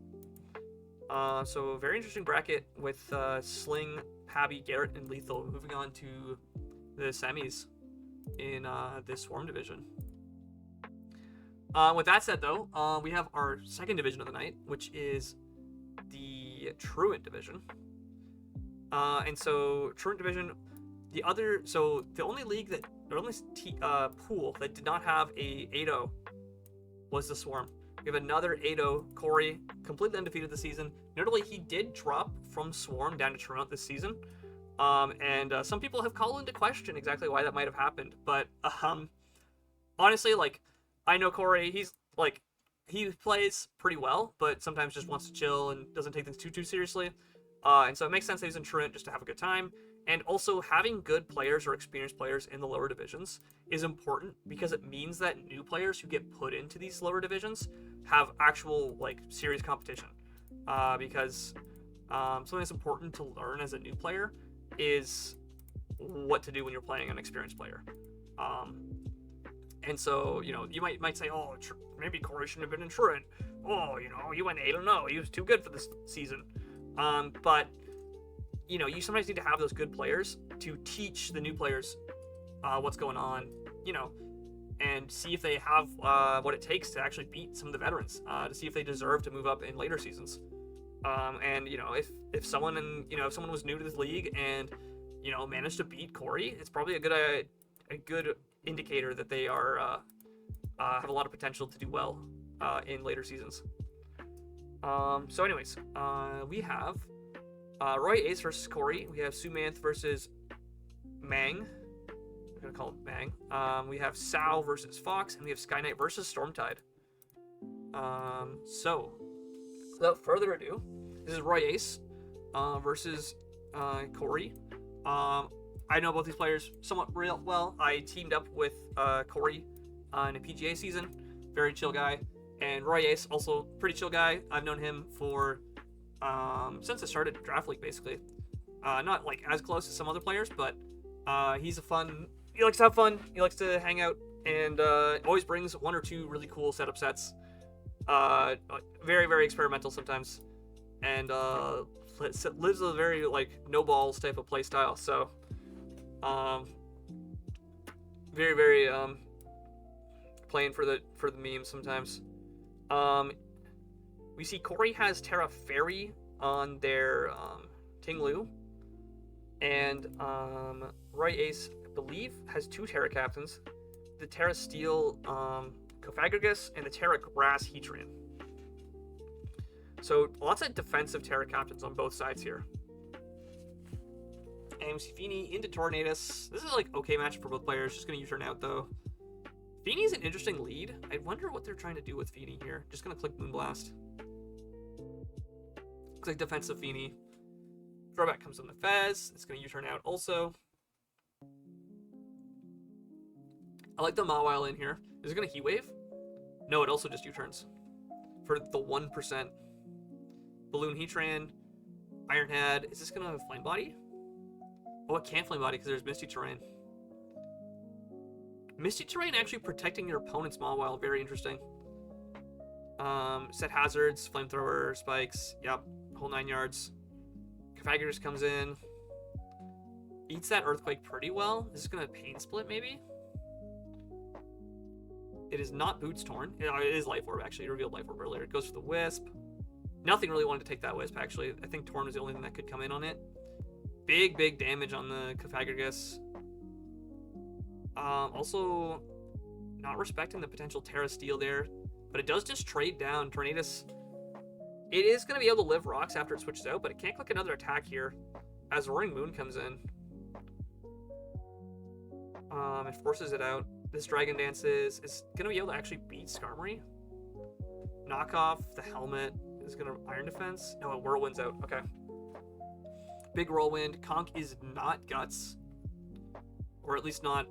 So very interesting bracket with Sling, Pabby, Garrett, and Lethal moving on to the semis in this Swarm division. With that said, though, we have our second division of the night, which is the Truant division. And so Truant division, the only league that, or only pool that did not have a 8-0 was the Swarm. We have another 8-0, Corey, completely undefeated this season. Notably, he did drop from Swarm down to Truant this season. And some people have called into question exactly why that might have happened. But honestly, like, I know Corey, he plays pretty well, but sometimes just wants to chill and doesn't take things too seriously. And so it makes sense that he's in Truant just to have a good time. And also, having good players or experienced players in the lower divisions is important because it means that new players who get put into these lower divisions have actual, like, serious competition. Because something that's important to learn as a new player is what to do when you're playing an experienced player. And so, you might say, oh, maybe Corey shouldn't have been in Truant. Oh, he went 8-0. He was too good for this season. But you sometimes need to have those good players to teach the new players what's going on, and see if they have what it takes to actually beat some of the veterans, to see if they deserve to move up in later seasons. And if someone was new to this league and managed to beat Corey, it's probably a good indicator that they are have a lot of potential to do well in later seasons. So anyways, we have Roy Ace versus Corey. We have Sumanth versus Mang. We're gonna call him Mang. We have Sal versus Fox, and we have Sky Knight versus Stormtide. So without further ado, this is Roy Ace versus Corey. I know both these players somewhat real well. I teamed up with Corey in a PGA season. Very chill guy. And Roy Ace, also pretty chill guy. I've known him for since I started Draft League, basically. Not like as close as some other players, but he's he likes to have fun. He likes to hang out, and always brings one or two really cool setup sets. Very, very experimental sometimes, and lives a very no balls type of play style. So, very, very playing for the memes sometimes. We see Corey has Terra Fairy on their Ting-Lu, and Roy Ace, I believe, has 2 Terra Captains, the Terra Steel Cofagrigus and the Terra Grass Heatran. So lots of defensive Terra Captains on both sides here. And we see Feeney into Tornadus. This is okay matchup for both players, just going to U-turn out though. Feeney's an interesting lead. I wonder what they're trying to do with Feeney here. Just going to click Moonblast. Looks like defensive Feeney. Throwback comes on the Fez. It's going to U-turn out also. I like the Mawile in here. Is it going to Heat Wave? No, it also just U-turns. For the 1%. Balloon Heatran. Ironhead. Is this going to Flame Body? Oh, it can't Flame Body because there's Misty Terrain. Misty Terrain actually protecting your opponent's Mawile. Very interesting. Set hazards, flamethrower, spikes. Yep, whole 9 yards. Cofagrigus comes in. Eats that Earthquake pretty well. Is this going to Pain Split, maybe? It is not Boots Torn. It is Life Orb, actually. It revealed Life Orb earlier. It goes for the Wisp. Nothing really wanted to take that Wisp, actually. I think Torn was the only thing that could come in on it. Big, big damage on the Cofagrigus. Also, not respecting the potential Terra Steel there. But it does just trade down. Tornadus, it is going to be able to live rocks after it switches out, but it can't click another attack here as Roaring Moon comes in. It forces it out. This Dragon Dance is going to be able to actually beat Skarmory. Knock off the helmet. Is going to Iron Defense. No, it Whirlwind's out. Okay. Big Whirlwind. Conk is not Guts. Or at least not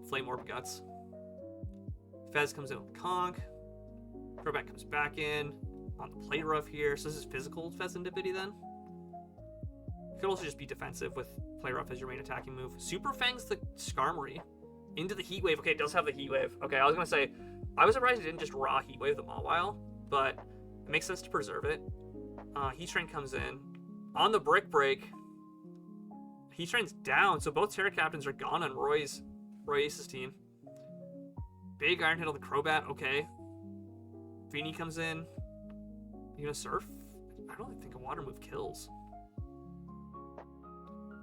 Flame Orb Guts. Fez comes in with Conk. Throwback comes back in on the Plate Rough here. So this is physical Fez and Divity then. You could also just be defensive with Plate Rough as your main attacking move. Super Fangs the Skarmory into the Heat Wave. Okay, it does have the Heat Wave. Okay, I was going to say, I was surprised it didn't just raw Heat Wave the Mawile, but it makes sense to preserve it. Heatran comes in. On the Brick Break, Heatran's down, so both Terra Captains are gone on Roy Ace's team. Big Iron Hit on the Crobat, okay. Feeney comes in. You gonna Surf? I don't think a Water move kills.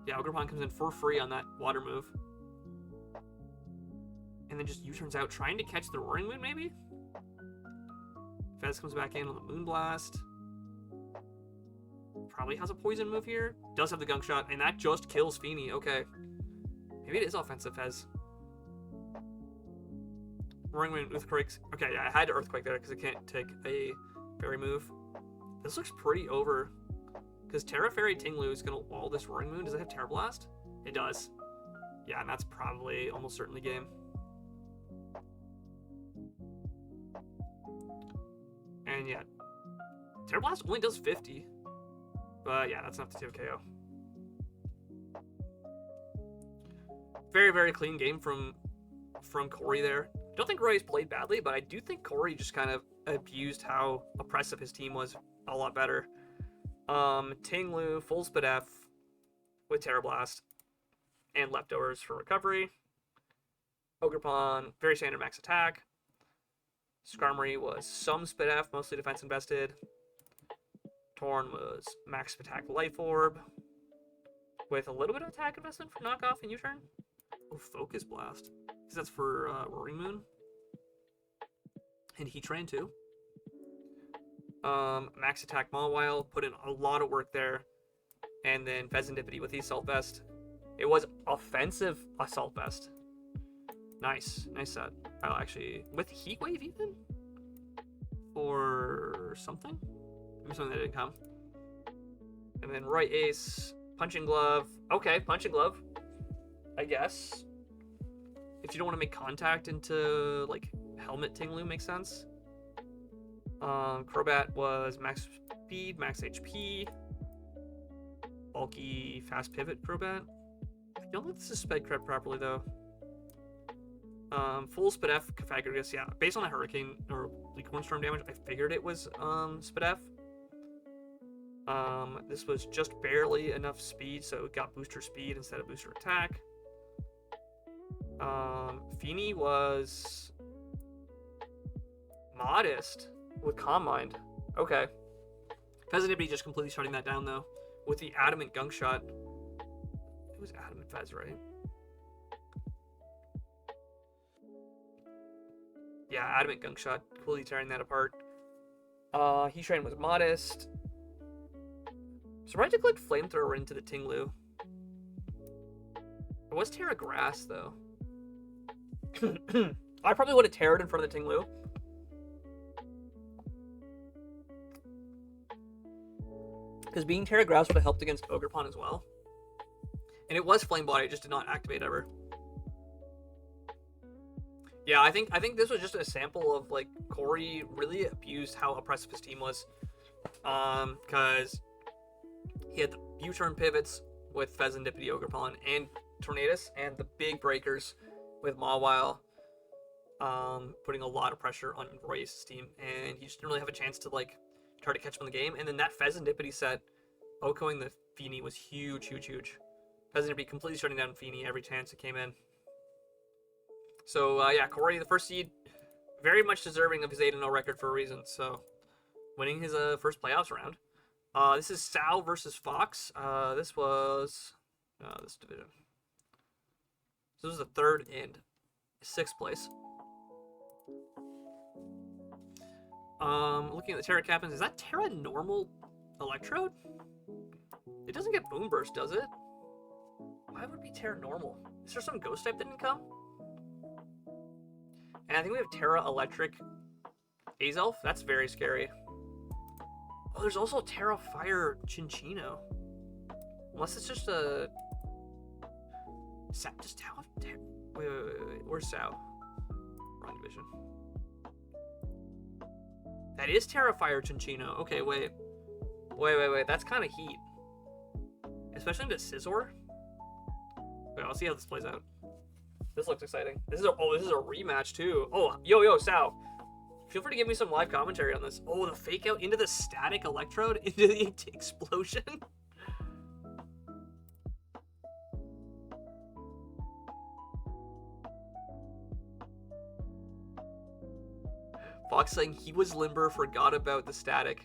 Yeah, Ogerpon comes in for free on that Water move. And then just U-turns out, trying to catch the Roaring Moon, maybe? Fez comes back in on the Moonblast. Probably has a poison move here. Does have the Gunk Shot, and that just kills Feeney. Okay. Maybe it is offensive, Fez. Roaring Moon with Quakes. Okay, yeah, I had to Earthquake there because it can't take a Fairy move. This looks pretty over. Because Terra Fairy Ting-Lu is going to wall this Roaring Moon. Does it have Terra Blast? It does. Yeah, and that's probably almost certainly game. And yeah, Terra Blast only does 50. But yeah, that's enough to take a KO. Very, very clean game from Corey there. I don't think Roy's played badly, but I do think Corey just kind of abused how oppressive his team was a lot better. Tinglu, full spit F with Terra Blast and leftovers for recovery. Ogerpon, very standard max attack. Skarmory was some spit F, mostly defense invested. Torn was max attack life orb with a little bit of attack investment for knockoff and U-turn. Oh, Focus Blast, because that's for Roaring Moon. And Heatran too. Max attack Mawile, put in a lot of work there. And then Pheasantipity with the Assault Vest. It was offensive Assault Vest. Nice set. Actually, with Heat Wave even? Or something? Maybe something that didn't come. And then right ace, Punching Glove. Okay, Punching Glove. I guess. If you don't want to make contact into, like, Helmet Tinglu makes sense. Crobat was max speed, max HP. Bulky, fast pivot Crobat. I don't think this is sped correct properly, though. Full Spit F, Pythagoras, yeah. Based on the Hurricane or Licorn Storm damage, I figured it was Spit F. This was just barely enough speed, so it got booster speed instead of booster attack. Feeny was modest with Calm Mind. Okay. Pheasantipity just completely shutting that down, though, with the Adamant Gunk Shot. It was Adamant Fez, right? Yeah, Adamant Gunk Shot, completely tearing that apart. Heatran was modest. Surprised to click Flamethrower into the Tinglu. It was Terra Grass, though. I probably would have Terra'd in front of the Tinglu. Because being Terra Grass would have helped against Ogerpon as well. And it was Flame Body, it just did not activate ever. Yeah, I think this was just a sample of, like, Corey really abused how oppressive his team was. Because he had the U-turn pivots with Pheasantipity, Ogerpon, and Tornadus, and the big breakers with Mawile, putting a lot of pressure on Royce's team, and he just didn't really have a chance to, like, try to catch him in the game. And then that Pheasantipity set, Okoing the Feeny was huge. Pheasantipity completely shutting down Feeny every chance it came in. So, yeah, Corey, the first seed, very much deserving of his 8-0 record for a reason, so winning his first playoffs round. This is Sal versus Fox. This was this division. So this was the 3rd and 6th place. Looking at the Terra Captains, is that Terra normal Electrode? It doesn't get Boom Burst, does it? Why would it be Terra normal? Is there some Ghost type that didn't come? And I think we have Terra Electric Azelf. That's very scary. Oh, there's also Terra Fire Chinchino. Unless it's just a... Just Tao? Wait. Where's Sao? Wrong division. That is Terra Fire Chinchino. Okay, wait. That's kind of heat. Especially into Scizor. Wait, I'll see how this plays out. This looks exciting. This is a rematch too. Oh, yo, Sal. Feel free to give me some live commentary on this. Oh, the fake out into the static Electrode into the explosion. Fox saying he was limber, forgot about the static.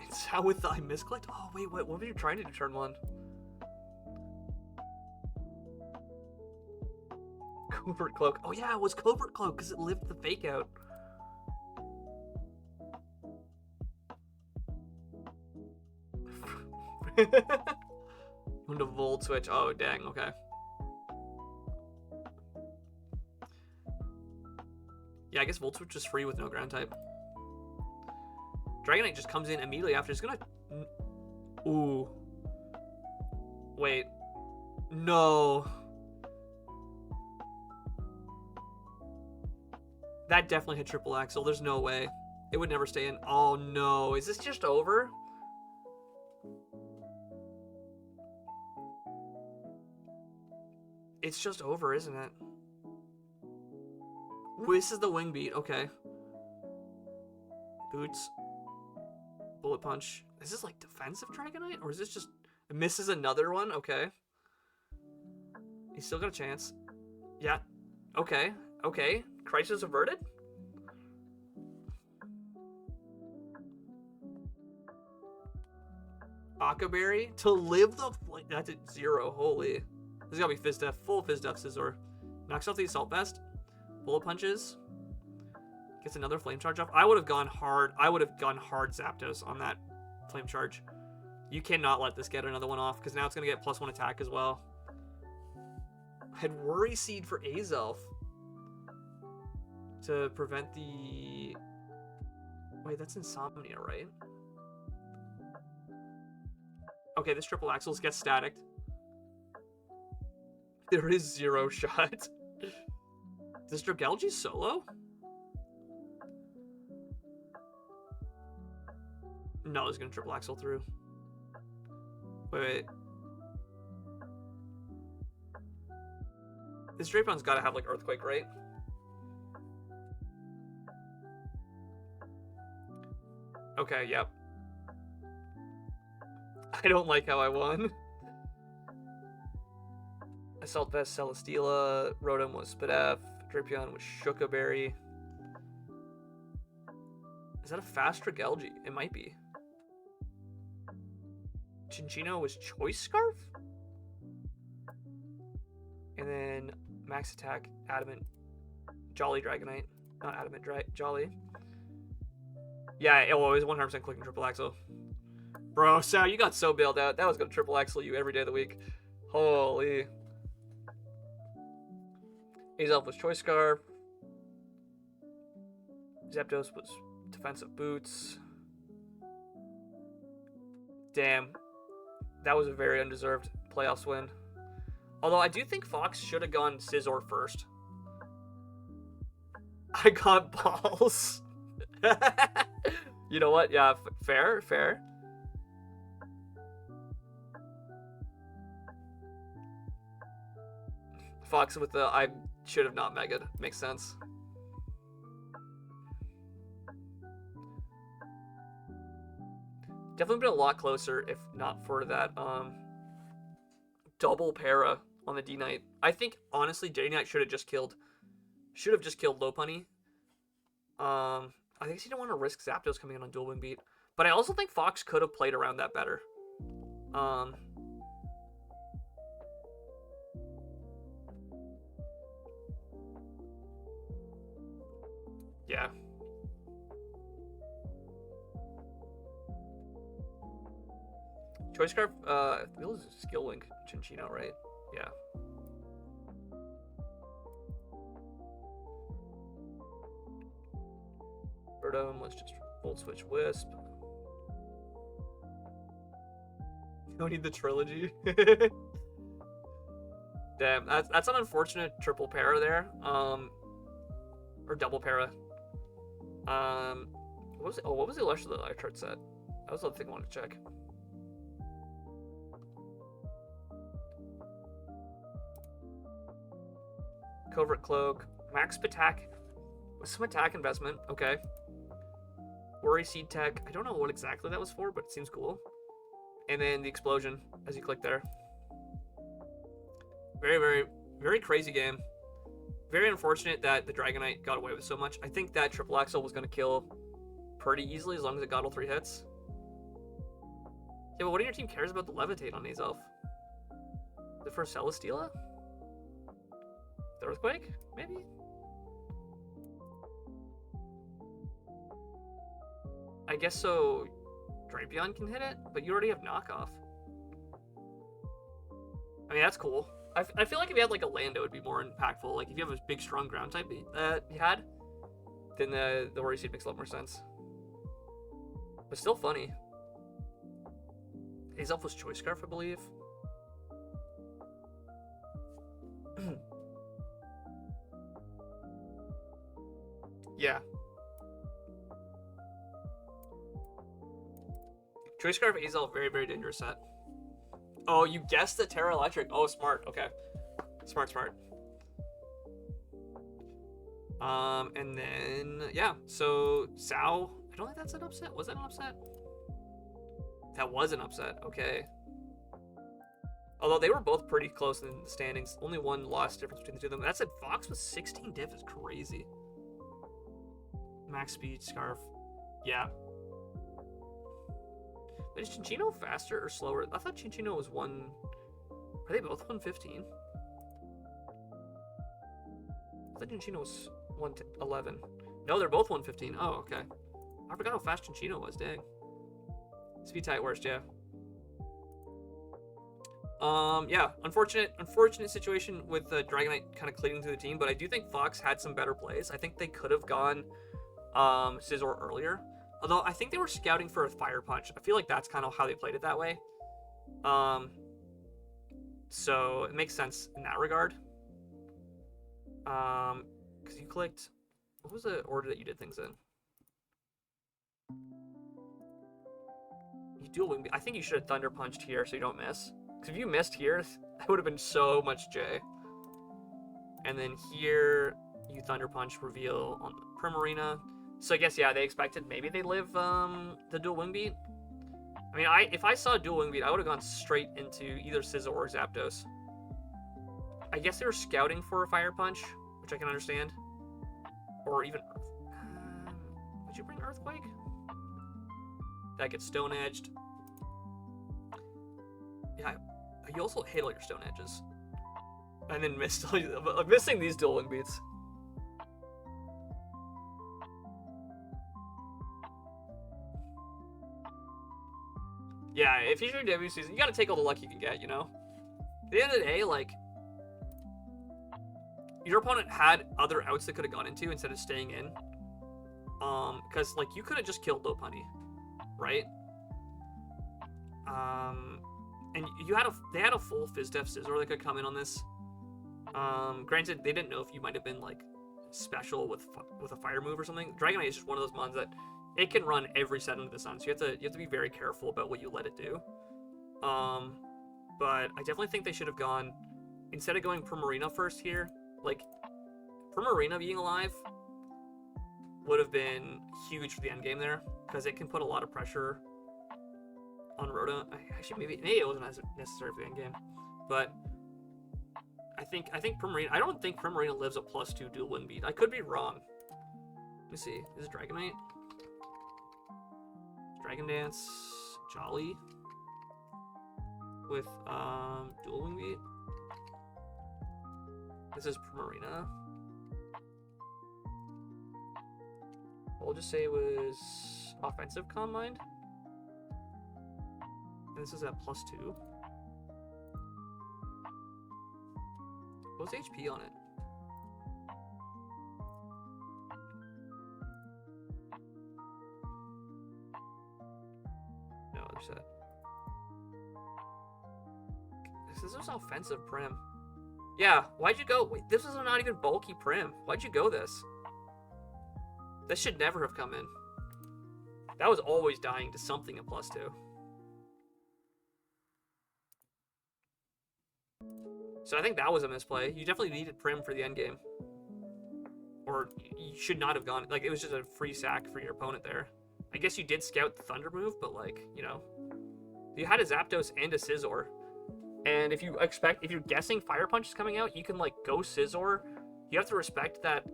And Sal with the I misclicked. Oh wait, what were you trying to do turn 1? Covert Cloak. Oh yeah, it was Covert Cloak because it lived the fake out. Went to Volt Switch. Oh dang, okay. Yeah, I guess Volt Switch is free with no ground type. Dragonite just comes in immediately after. It's gonna... Ooh. Wait. No. That definitely hit Triple Axle. There's no way. It would never stay in. Oh no. Is this just over? It's just over, isn't it? This is the wing beat. Okay. Boots. Bullet Punch. Is this like defensive Dragonite? Or is this just... It misses another one? Okay. He's still got a chance. Yeah. Okay. Okay. Crisis averted? Akaberry to live the flight. That's at 0. Holy. This is gotta be Fizz Def. Full Fizz Def Scizor. Knocks off the Assault Vest. Bullet Punches. Gets another Flame Charge off. I would have gone hard. I would have gone hard Zapdos on that Flame Charge. You cannot let this get another one off because now it's gonna get +1 attack as well. I had Worry Seed for Azelf to prevent the... Wait, that's Insomnia, right? Okay, this triple axles gets staticked. There is 0 shot. Does Dragalge solo? No, it's gonna triple axle through. Wait. This Drapon's gotta have like Earthquake, right? Okay, yep. I don't like how I won. Assault Vest, Celesteela, Rotom was Spadef, Drapion was Shukaberry. Is that a fast Dragalge? It might be. Chinchino was Choice Scarf? And then Max Attack, Adamant, Jolly Dragonite. Not Adamant, Jolly. Yeah, it was 100% clicking triple axle. Bro, Sal, you got so bailed out. That was going to triple axle you every day of the week. Holy. Azelf was Choice Scarf. Zapdos was Defensive Boots. Damn. That was a very undeserved playoffs win. Although I do think Fox should have gone Scizor first. I got balls. You know what? Yeah, fair, fair. Fox with the I should have not megaed. Makes sense. Definitely been a lot closer if not for that double para on the D-Knight. I think honestly D-Knight should have just killed Lopunny. I think he didn't want to risk Zapdos coming in on Dual Wind Beat. But I also think Fox could have played around that better. Yeah. Choice Scarf, it was Skill Link Chinchino, right? Yeah. Rotom, let's just Volt Switch Wisp. You don't need the trilogy. Damn, that's an unfortunate triple para there. Or double para. What was the rest of the live chart set? That was the other thing I wanted to check. Covert Cloak, Max Attack, with some attack investment, okay. Worry Seed Tech, I don't know what exactly that was for, but it seems cool. And then the explosion, as you click there. Very, very, very crazy game. Very unfortunate that the Dragonite got away with so much. I think that Triple Axle was going to kill pretty easily as long as it got all 3 hits. Yeah, but what do your team cares about the Levitate on Azelf? The first Celesteela? The Earthquake? Maybe? I guess so Drapion can hit it, but you already have knockoff. I mean, that's cool. I feel like if you had like a Lando, it would be more impactful. Like if you have a big, strong ground type that you had, then the Worry Seed makes a lot more sense. But still funny. Azelf was Choice Scarf, I believe. Yeah. Choice Scarf Azelf, very, very dangerous set. Oh, you guessed the Terra Electric. Oh, smart. Okay. Smart, smart. And then, yeah. So, Sao. I don't think that's an upset. Was that an upset? That was an upset. Okay. Although they were both pretty close in the standings. Only one loss difference between the two of them. That said, Fox with 16 diff is crazy. Max speed, Scarf. Yeah. But is Chinchino faster or slower? I thought Chinchino was one... Are they both 115? I thought Chinchino was 111. No, they're both 115. Oh, okay. I forgot how fast Chinchino was, dang. Speed tie at worst, yeah. Yeah, unfortunate situation with the Dragonite kind of clinging to the team, but I do think Fox had some better plays. I think they could have gone Scizor earlier. Although I think they were scouting for a Fire Punch. I feel like that's kind of how they played it that way. So it makes sense in that regard. Because you clicked... What was the order that you did things in? You dual wing... I think you should have Thunder Punched here so you don't miss. Because if you missed here, that would have been so much J. And then here, you Thunder Punch reveal on the Primarina. So I guess, yeah, they expected maybe they live the dual wing beat. I mean, if I saw a dual wing beat, I would have gone straight into either Scizor or Zapdos. I guess they were scouting for a Fire Punch, which I can understand. Or even Earth. Would you bring Earthquake? That gets Stone Edged. Yeah, you also hit all your Stone Edges. And then missing these dual wing beats. Yeah, if you're doing debut season, you gotta take all the luck you can get, you know? At the end of the day, like, your opponent had other outs they could have gone into instead of staying in. Because, like, you could have just killed Lopunny, right? And they had a full Fizdef Scizor that could come in on this. Granted, they didn't know if you might have been, like, special with a fire move or something. Dragonite is just one of those mons that it can run every set under the sun, so you have to be very careful about what you let it do. But I definitely think they should have gone, instead of going Primarina first here, like, Primarina being alive would have been huge for the end game there, because it can put a lot of pressure on Rhoda. Actually, maybe it wasn't as necessary for the end game, but I think Primarina. I don't think Primarina lives a +2 dual wing beat. I could be wrong. Let me see. Is it Dragonite? Dragon Dance, Jolly with dual wing beat. This is Primarina. We'll just say it was offensive Calm Mind. And this is at +2. What's HP on it? No other set. This is offensive Prim. Yeah, why'd you go? Wait, this is not even bulky Prim. Why'd you go this? This should never have come in. That was always dying to something at +2. So I think that was a misplay. You definitely needed Prim for the end game. Or you should not have gone. Like, it was just a free sack for your opponent there. I guess you did scout the Thunder move, but, like, you know. You had a Zapdos and a Scizor. And if you're guessing Fire Punch is coming out, you can, like, go Scizor. You have to respect that,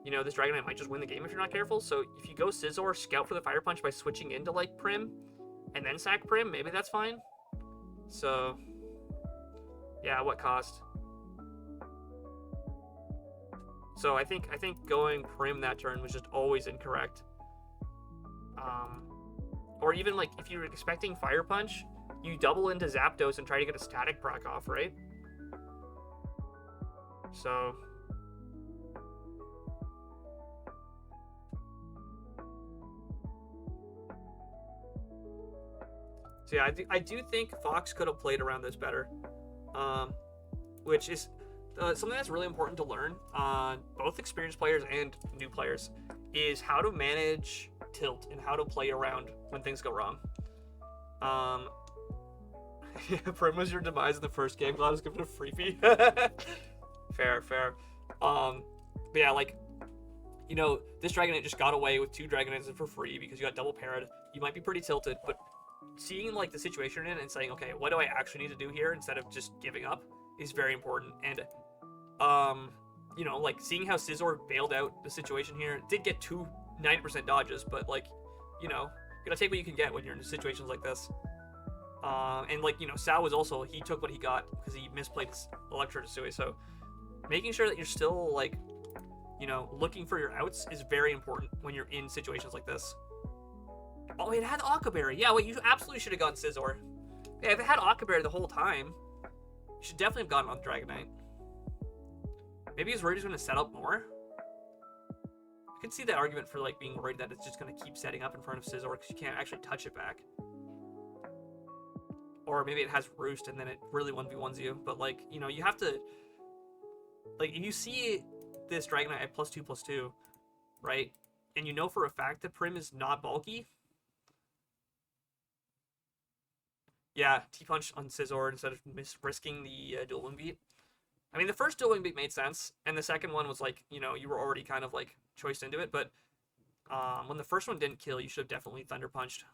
you know, this Dragonite might just win the game if you're not careful. So if you go Scizor, scout for the Fire Punch by switching into, like, Prim, and then sack Prim, maybe that's fine. So, yeah, what cost? So I think going Prim that turn was just always incorrect. Or even, like, if you're expecting Fire Punch, you double into Zapdos and try to get a static proc off, right? So yeah, I do think Fox could have played around this better, which is something that's really important to learn on both experienced players and new players, is how to manage tilt and how to play around when things go wrong. Yeah, Prim was your demise in the first game. Glad I was giving a freebie. Fair. But yeah, like, you know, this Dragonite just got away with 2 Dragonites for free because you got double parried. You might be pretty tilted, but seeing like the situation you're in and saying, okay, what do I actually need to do here instead of just giving up is very important. And you know, like seeing how Scizor bailed out the situation here, did get 90% dodges, but like, you know, you gotta take what you can get when you're in situations like this. And like, you know, Sao was also, he took what he got because he misplayed his Electro Desui. So making sure that you're still like, you know, looking for your outs is very important when you're in situations like this. Oh, it had Akaberry. Yeah, wait, you absolutely should have gone Scizor. Yeah, if it had Akaberry the whole time, you should definitely have gotten on Dragonite. Maybe he's worried he's going to set up more. I could see that argument for like being worried that it's just going to keep setting up in front of Scizor because you can't actually touch it back. Or maybe it has Roost and then it really 1v1s you. But like, you know, you have to... Like, if you see this Dragonite at +2/+2, right? And you know for a fact that Prim is not bulky. Yeah, T-Punch on Scizor instead of risking the dual wing beat. I mean, the first dual wing beat made sense, and the second one was like, you know, you were already kind of like choiced into it, but when the first one didn't kill, you should have definitely Thunder Punched.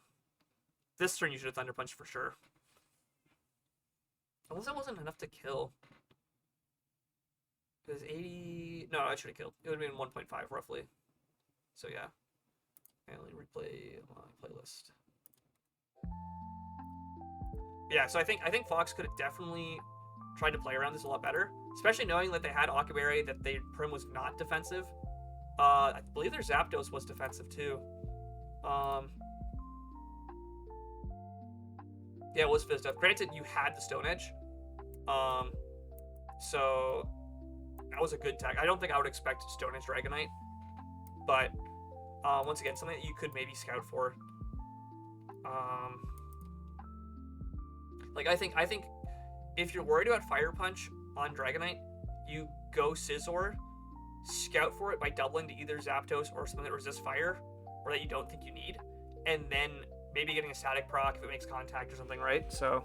This turn you should have Thunder Punched for sure. Unless it wasn't enough to kill. It was 80... No, I should have killed. It would have been 1.5 roughly. So yeah. And let me replay my playlist. Yeah, so I think Fox could have definitely tried to play around this a lot better, especially knowing that they had Akaberry, that Prim was not defensive. I believe their Zapdos was defensive too. Yeah, it was fizzed up. Granted, you had the Stone Edge, so that was a good tag. I don't think I would expect Stone Edge Dragonite, but once again, something that you could maybe scout for. Like I think if you're worried about Fire Punch on Dragonite, you go Scizor, scout for it by doubling to either Zapdos or something that resists fire, or that you don't think you need, and then maybe getting a static proc if it makes contact or something, right? So,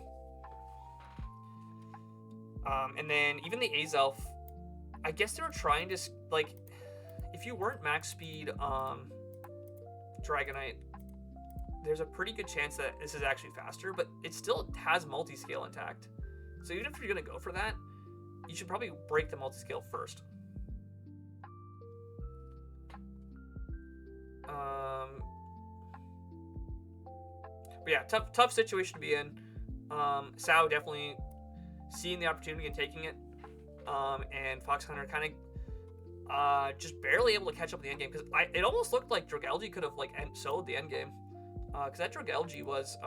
and then even the Azelf, I guess they were trying to, like, if you weren't max speed Dragonite, there's a pretty good chance that this is actually faster, but it still has multi-scale intact. So even if you're going to go for that, you should probably break the multi-scale first. But yeah, tough situation to be in. Sao definitely seeing the opportunity and taking it. And Fox Hunter kind of just barely able to catch up in the end game, because it almost looked like Dragalge could have like soloed the end game. Because that Dragalge was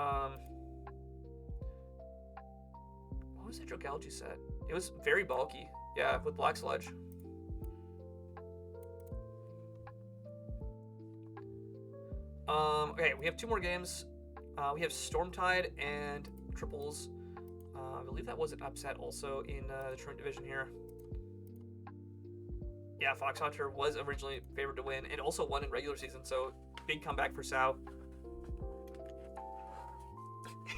what was the Dragalge set? It was very bulky. Yeah, with Black Sludge. Okay, we have 2 more games. We have Stormtide and Triples. I believe that was an upset also in the Truant division here. Yeah, Fox Hunter was originally favored to win and also won in regular season, so big comeback for Sao.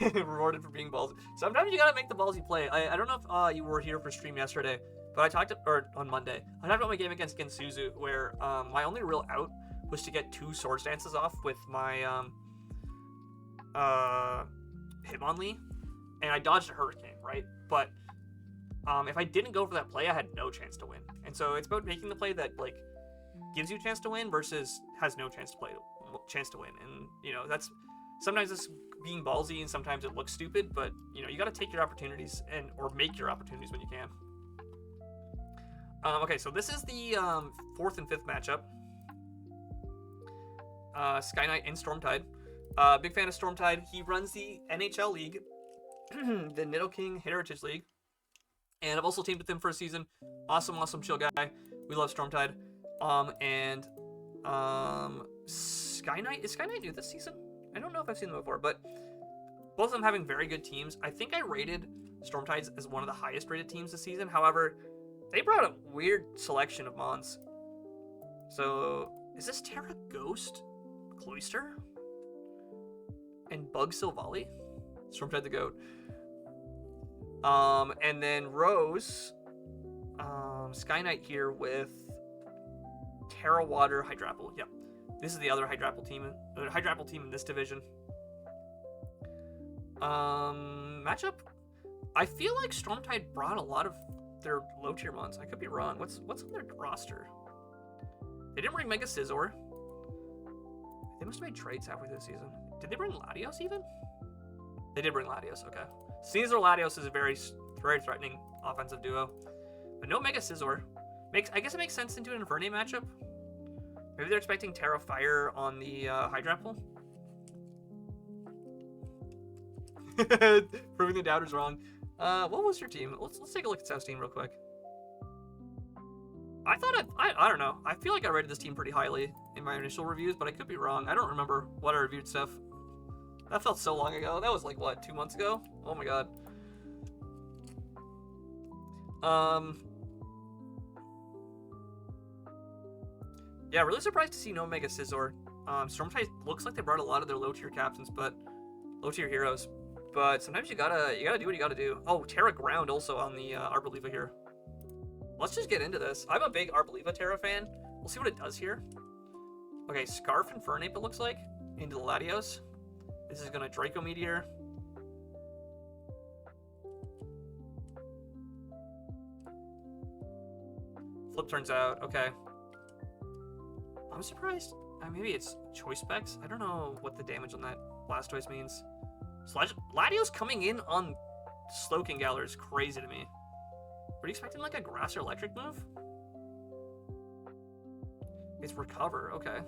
Rewarded for being ballsy. Sometimes you gotta make the ballsy play. I don't know if you were here for stream yesterday, but I talked on Monday. I talked about my game against Gensuzu, where my only real out was to get 2 Swords Dances off with my Hitmonlee, and I dodged a Hurricane, right? But if I didn't go for that play, I had no chance to win. And so it's about making the play that like gives you a chance to win versus has no chance to win. And you know, that's sometimes it's being ballsy and sometimes it looks stupid, but you know, you got to take your opportunities or make your opportunities when you can. Okay, so this is the 4th and 5th matchup. Sky Knight and Stormtide. Big fan of Stormtide. He runs the NHL League, the Nidoking Heritage League, and I've also teamed with him for a season. Awesome chill guy. We love Stormtide. Sky Knight, is Sky Knight new this season? I don't know if I've seen them before, but both of them having very good teams. I think I rated Stormtides as one of the highest rated teams this season. However, they brought a weird selection of mons. So, is this Terra Ghost Cloyster? And Bug Silvally? Stormtide the Goat. And then Rose, Sky Knight here with Terra Water Hydrapple. Yep. This is the other Hydrapple team in this division. Matchup. I feel like Stormtide brought a lot of their low tier mons. I could be wrong. What's on their roster? They didn't bring Mega Scizor. They must have made trades halfway through the season. Did they bring Latios even? They did bring Latios. Okay. Scizor Latios is a very threatening offensive duo, but no Mega Scizor. I guess it makes sense into an Infernape matchup. Maybe they're expecting Terra Fire on the Hydrapple. Proving the doubters wrong. What was your team? Let's take a look at South's team real quick. I don't know. I feel like I rated this team pretty highly in my initial reviews, but I could be wrong. I don't remember what I reviewed stuff. That felt so long ago. That was like, what, 2 months ago? Oh my god. Yeah, really surprised to see no Mega Scizor. Stormtide looks like they brought a lot of their low tier captains, but low tier heroes. But sometimes you gotta do what you gotta do. Oh, Terra Ground also on the Arboliva here. Let's just get into this. I'm a big Arboliva Terra fan. We'll see what it does here. Okay, Scarf Infernape it looks like into the Latios. This is gonna Draco Meteor. Flip turns out. Okay. I'm surprised. Maybe it's choice specs. I don't know what the damage on that Blastoise means. Latios coming in on Slowking Galar is crazy to me. Were you expecting like a grass or electric move? It's recover. Okay.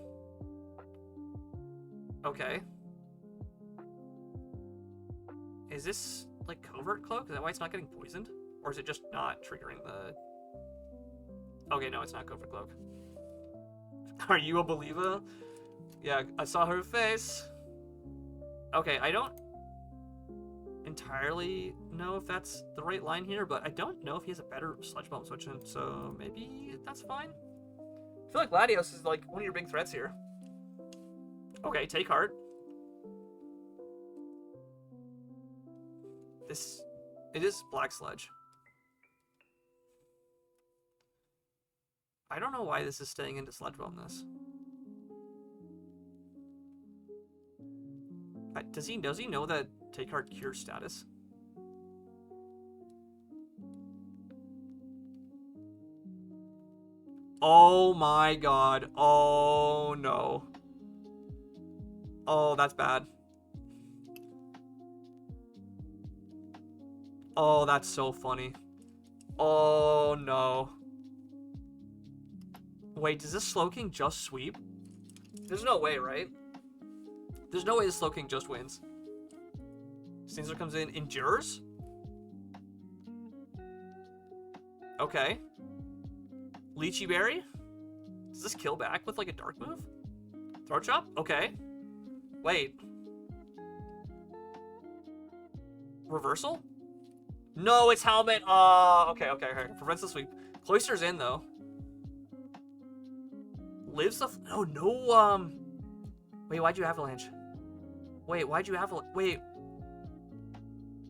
Okay. Is this like covert cloak? Is that why it's not getting poisoned? Or is it just not triggering the... Okay, no, it's not covert cloak. Are you a believer? Yeah, I saw her face. Okay, I don't entirely know if that's the right line here, but I don't know if he has a better Sludge Bomb switch in, so maybe that's fine. I feel like Latios is like one of your big threats here. Okay, take heart. It is Black Sludge. I don't know why this is staying into Sludge Bomb this. Does he know that Take Heart cures status? Oh my god. Oh no. Oh, that's bad. Oh, that's so funny. Oh no. Wait, does this Slowking just sweep? There's no way, right? There's no way this Slowking just wins. Sneasler comes in, endures? Okay. Lychee Berry? Does this kill back with like a dark move? Throat Chop? Okay. Wait. Reversal? No, it's Helmet. Okay. Prevents the sweep. Cloister's in though. Lives the... Oh, no, Wait, why'd you Avalanche? Wait, why'd you Avalanche? Wait.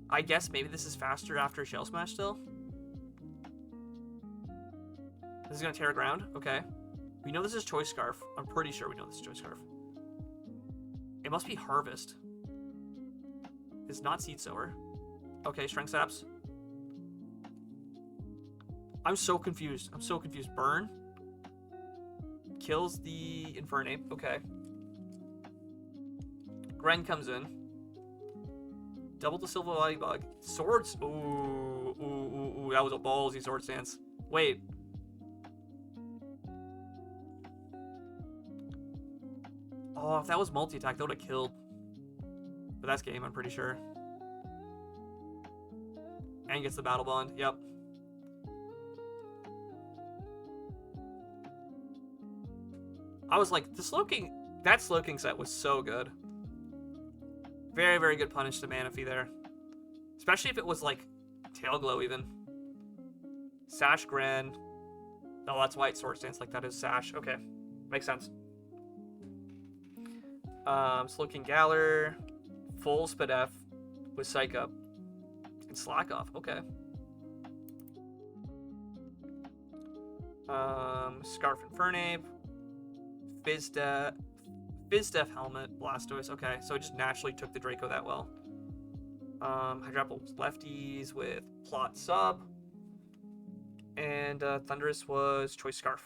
I guess maybe this is faster after Shell Smash still? This is gonna tear ground? Okay. We know this is Choice Scarf. I'm pretty sure we know this is Choice Scarf. It must be Harvest. It's not Seed Sower. Okay, Strength Saps. I'm so confused. Burn. Kills the Infernape. Okay. Gren comes in. Double the Silver Ladybug. Swords. Ooh. That was a ballsy sword stance. Wait. Oh, if that was multi-attack, that would have killed. But that's game, I'm pretty sure. And gets the Battle Bond. Yep. I was like, that Slowking set was so good. Very, very good punish to Manaphy there. Especially if it was like Tail Glow even. Sash Gren. No, that's why it's Sword Stance like that is Sash. Okay. Makes sense. Slowking Galar. Full Spadef with Psych Up. And Slack Off. Okay. Scarf Infernape. Fizdef Helmet, Blastoise. Okay, so it just naturally took the Draco that well. Hydrapple lefties with Plot Sub. And Thunderous was Choice Scarf.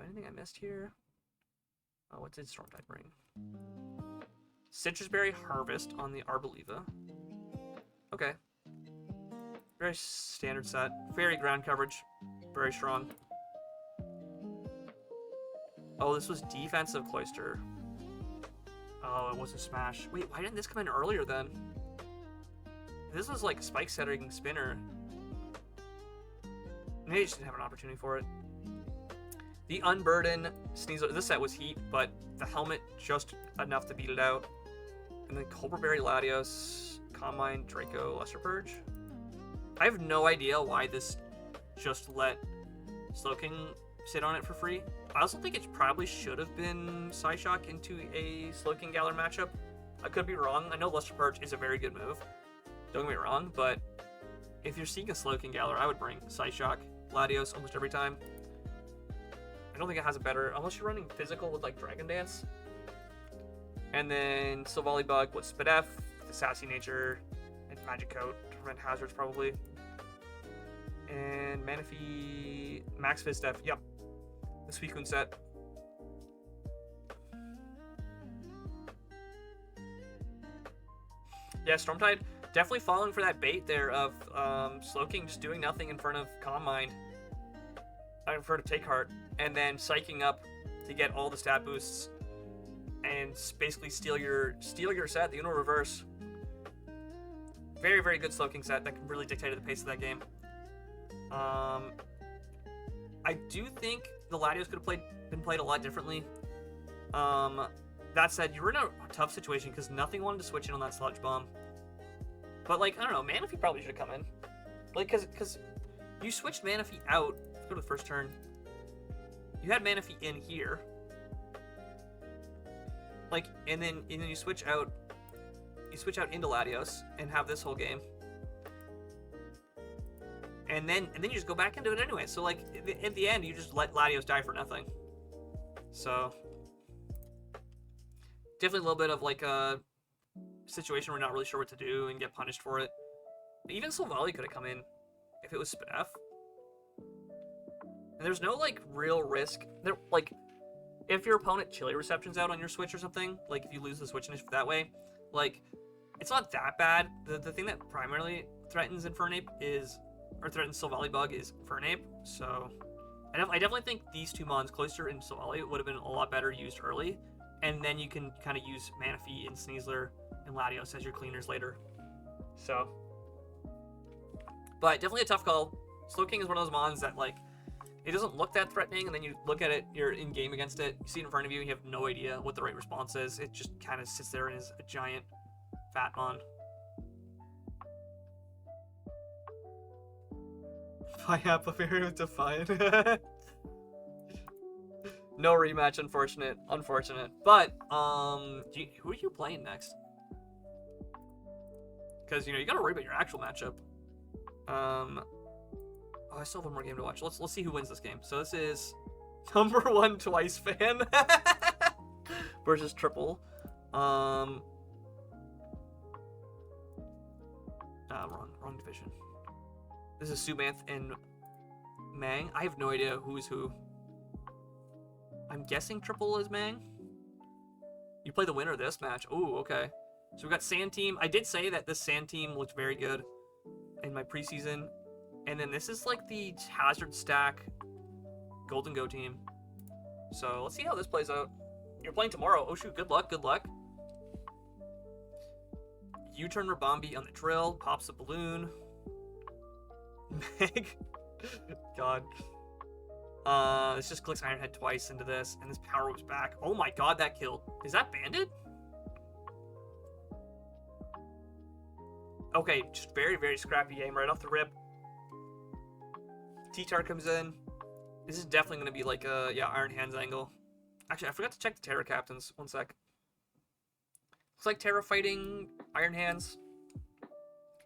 Anything I missed here? Oh, what did Stormtide bring? Citrus Berry Harvest on the Arboliva. Okay. Very standard set. Very ground coverage. Very strong. Oh, this was defensive Cloyster. Oh, it wasn't Smash. Wait, why didn't this come in earlier then? This was like spike setting spinner. Maybe I just didn't have an opportunity for it. The Unburden Sneasel. This set was heat, but the helmet just enough to beat it out. And then Cobra Berry Latios, Combine, Draco, Lesser Purge. I have no idea why this just let Slowking sit on it for free. I also think it probably should have been Psyshock into a Slowking Galar matchup. I could be wrong. I know Lesser Purge is a very good move. Don't get me wrong, but if you're seeing a Slowking Galar, I would bring Psyshock, Latios almost every time. I don't think it has a better, unless you're running physical with like Dragon Dance. And then Silvally Bug with Spadef, the Sassy Nature, and Magic Coat to prevent hazards probably. And Manaphy, Max Fizdef, yep. The Suicune set. Yeah, Stormtide, definitely falling for that bait there of Slowking just doing nothing in front of Calm Mind. In front of Take Heart, and then psyching up to get all the stat boosts and basically steal your set, the Uno Reverse. Very, very good Slowking set that really dictated the pace of that game. I do think the Latios could have been played a lot differently. That said, you were in a tough situation because nothing wanted to switch in on that Sludge Bomb. But like, I don't know, Manaphy probably should have come in. Like, because you switched Manaphy out. Let's go to the first turn. You had Manaphy in here. Like, and then you switch out into Latios and have this whole game. And then you just go back into it anyway. So like at the end you just let Latios die for nothing. So definitely a little bit of like a situation where we're not really sure what to do and get punished for it. Even Silvally could have come in if it was Spadef. And there's no like real risk. There, like, if your opponent Chili Reception's out on your switch or something, like if you lose the switch initiative that way, like it's not that bad. The thing that primarily threatens Infernape threatens Silvally Bug is Infernape. So I definitely think these two mons, Cloyster and Silvally, would have been a lot better used early, and then you can kind of use Manaphy and Sneasler and Latios as your cleaners later. So, but definitely a tough call. Slowking is one of those mons that like, it doesn't look that threatening, and then you look at it, you're in game against it, you see it in front of you, and you have no idea what the right response is. It just kind of sits there and is a giant fat mon. Fairy with Defiant. No rematch, unfortunate. But, who are you playing next? Because, you gotta worry about your actual matchup. Oh, I still have one more game to watch. Let's see who wins this game. So this is number one Twice fan versus Triple. Wrong division. This is Sumanth and Mang. I have no idea who's who. I'm guessing Triple is Mang. You play the winner of this match. Ooh, okay. So we got Sand Team. I did say that this Sand Team looked very good in my preseason. And then this is like the Hazard Stack Golden Go team. So let's see how this plays out. You're playing tomorrow. Oh shoot, good luck. U-turn Rabombi on the drill. Pops the balloon. Meg. God. This just clicks Iron Head twice into this. And this power was back. Oh my god, that killed. Is that Bandit? Okay, just very, very scrappy game right off the rip. T-Tar comes in. This is definitely going to be like a, Iron Hands angle. Actually, I forgot to check the Terra captains. One sec. Looks like Terra fighting Iron Hands.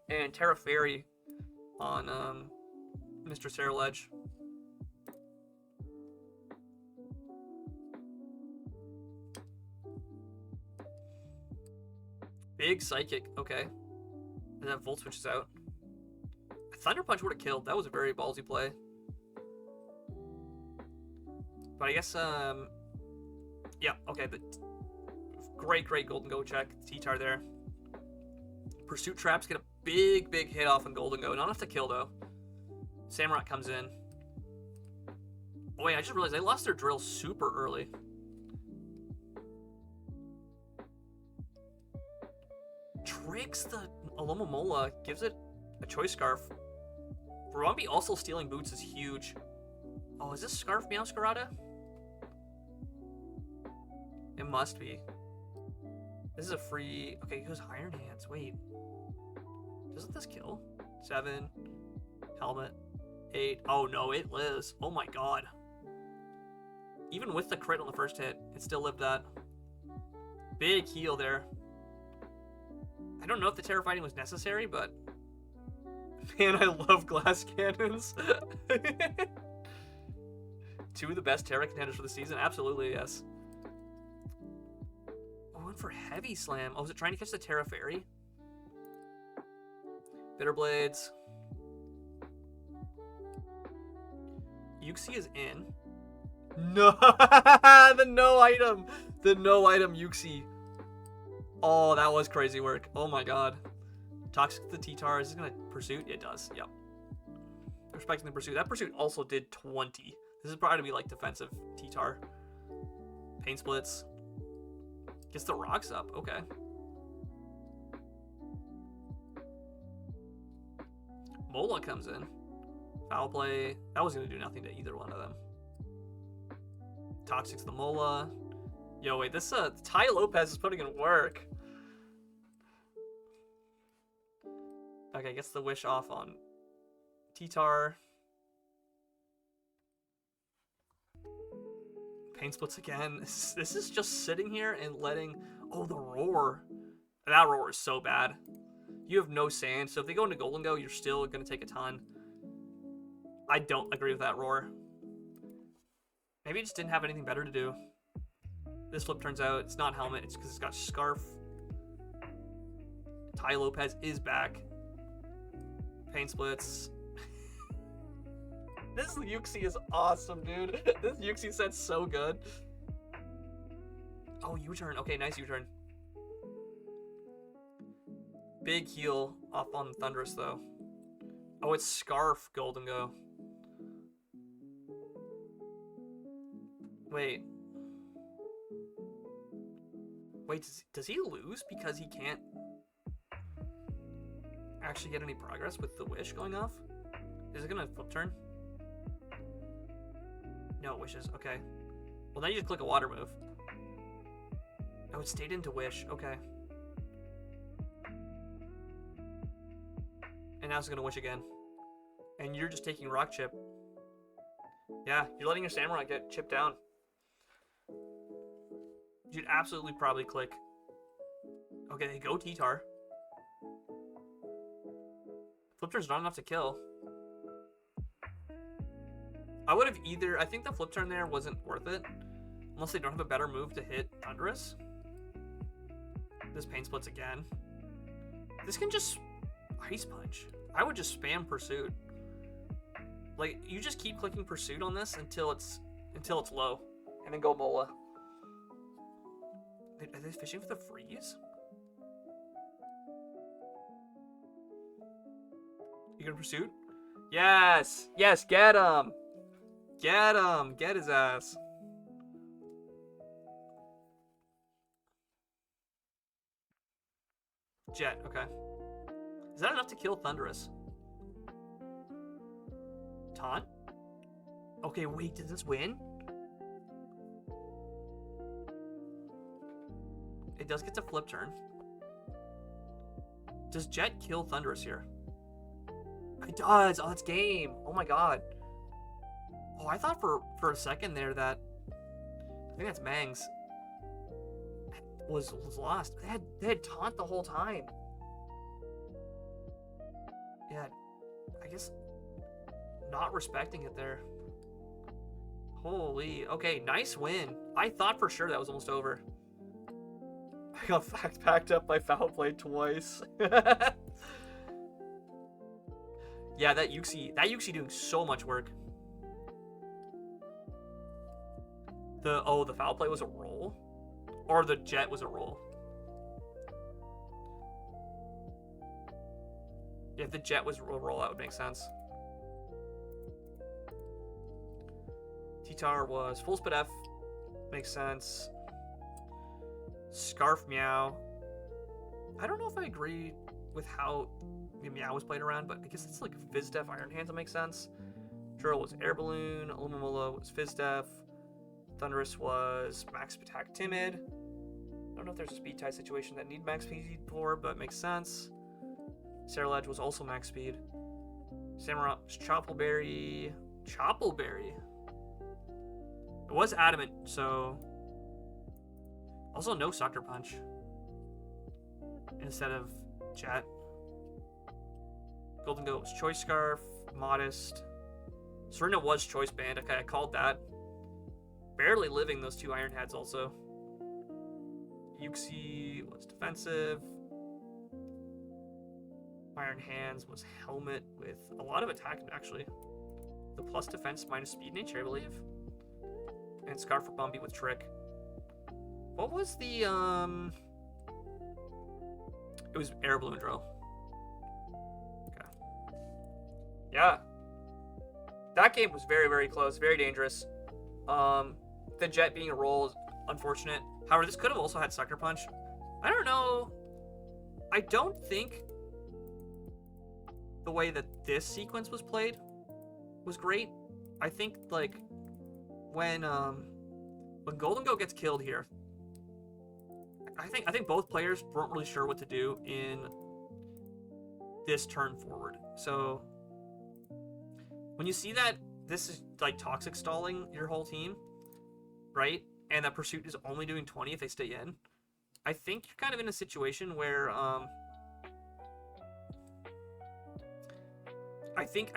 And Terra Fairy on Mr. Sarah Ledge. Big Psychic. Okay. And then Volt switches out. Thunder Punch would have killed. That was a very ballsy play. But I guess, yeah, okay. The great Golden Go check. T-Tar there. Pursuit Traps get a big hit off on Golden Go. Not enough to kill, though. Samurott comes in. Oh, wait, I just realized they lost their drill super early. Tricks the Alomomola, gives it a Choice Scarf. Rombi also stealing boots is huge. Oh, is this Scarf Meowscarada? It must be. This is a free... Okay, he goes Iron Hands. Wait. Doesn't this kill? 7. Helmet. 8. Oh, no, it lives. Oh, my God. Even with the crit on the first hit, it still lived that. Big heal there. I don't know if the Terra Fighting was necessary, but... Man, I love Glass Cannons. 2 of the best Terra contenders for the season? Absolutely, yes. Oh, and for Heavy Slam. Oh, was it trying to catch the Terra Fairy? Bitter Blades. Yuxi is in. No! The no item! The no item Yuxi. Oh, that was crazy work. Oh my god. Toxic to the T-Tar. Is this going to Pursuit? It does. Yep. Respecting the Pursuit. That Pursuit also did 20. This is probably to be like defensive T-Tar. Pain Splits. Gets the rocks up. Okay. Mola comes in. Foul play. That was going to do nothing to either one of them. Toxic's the Mola. Yo, wait. This Ty Lopez is putting in work. Okay, gets the Wish off on T-Tar. Pain Splits again. This is just sitting here and letting... Oh, the Roar. That Roar is so bad. You have no sand, so if they go into Golden Go, you're still going to take a ton. I don't agree with that Roar. Maybe it just didn't have anything better to do. This flip turns out it's not Helmet. It's because it's got Scarf. Ty Lopez is back. Pain Splits. This Yuxi is awesome, dude. This Yuxi set's so good. Oh, U-turn. Okay, nice U-turn. Big heal off on Thundurus, though. Oh, it's Scarf Golden Go. Wait. Wait, does he lose because he can't actually get any progress with the Wish going off? Is it gonna flip turn? No, it wishes. Okay. Well, now you just click a water move. Oh, it stayed into Wish. Okay. And now it's gonna Wish again. And you're just taking Rock Chip. Yeah, you're letting your Samurai get chipped down. You'd absolutely probably click. Okay, they go T-Tar. Flip turn's not enough to kill. I would have either... I think the flip turn there wasn't worth it. Unless they don't have a better move to hit Thundurus. This Pain Splits again. This can just Ice Punch. I would just spam Pursuit. Like, you just keep clicking Pursuit on this until it's low. And then go Mola. Are they fishing for the freeze? You gonna Pursuit? Yes! Yes, get him! Get him! Get his ass. Jet, okay. Is that enough to kill Thundurus? Taunt? Okay, wait, did this win? It does get to flip turn. Does Jet kill Thundurus here? It does! Oh, it's game! Oh my god. Oh, I thought for a second there that... I think that's Mangs. Was lost. They had taunt the whole time. Yeah, I guess not respecting it there. Holy. Okay, nice win. I thought for sure that was almost over. I got packed up by foul play twice. Yeah, that Yuxi doing so much work. The foul play was a roll? Or the jet was a roll? If the jet was a roll, that would make sense. T-Tar was full spit F. Makes sense. Scarf Meow. I don't know if I agree with how the Meow was played around, but I guess it's like Fizz Def Iron Hands that makes sense. Drill was Air Balloon. Alumola was Fizz Def. Thunderous was Max Attack Timid. I don't know if there's a speed tie situation that need max speed for, but makes sense. Cerulege was also max speed. Samurai was Choppleberry. Choppleberry. It was Adamant, so... Also no Sucker Punch. Instead of Jet. Golden Goat was Choice Scarf. Modest. Serena was Choice Band. Okay, I called that. Barely Living, those two Iron Heads also. Yuxi was defensive. Iron Hands was Helmet with a lot of attack, actually. The plus defense minus speed nature, I believe. And Scarf for Bumpy with Trick. What was the, It was Air Balloon Drill. Okay. Yeah. That game was very, very close. Very dangerous. The Jet being a roll is unfortunate. However, this could have also had Sucker Punch. I don't know. I don't think the way that this sequence was played was great. I think, like, when Golden Goat gets killed here, I think both players weren't really sure what to do in this turn forward. So when you see that this is like toxic stalling your whole team, right? And that Pursuit is only doing 20 if they stay in, I think you're kind of in a situation where I think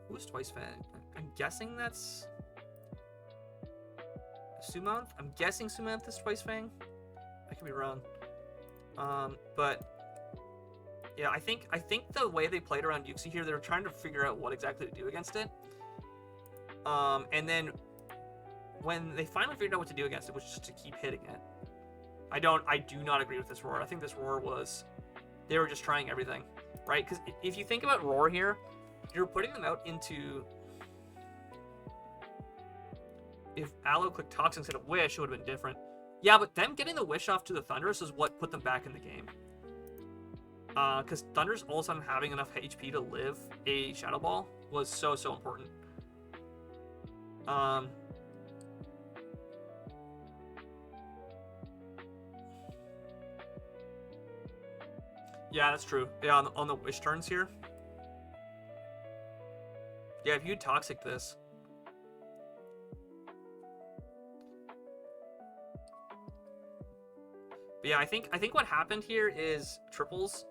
who's Twice Fang? I'm guessing that's Sumanth? I'm guessing Sumanth is Twice Fang. I could be wrong. But yeah, I think the way they played around Yuxi here, they were trying to figure out what exactly to do against it. And then when they finally figured out what to do against it, was just to keep hitting it. I do not agree with this Roar. I think this Roar was, they were just trying everything, right? Because if you think about Roar here, you're putting them out into, if Aloe clicked Toxic instead of Wish, it would have been different. Yeah, but them getting the Wish off to the Thunderous is what put them back in the game. Because Thunderous all of a sudden having enough HP to live a Shadow Ball was so important. Yeah, that's true. Yeah, on the Wish turns here. Yeah, if you Toxic this. But yeah, I think what happened here is triples.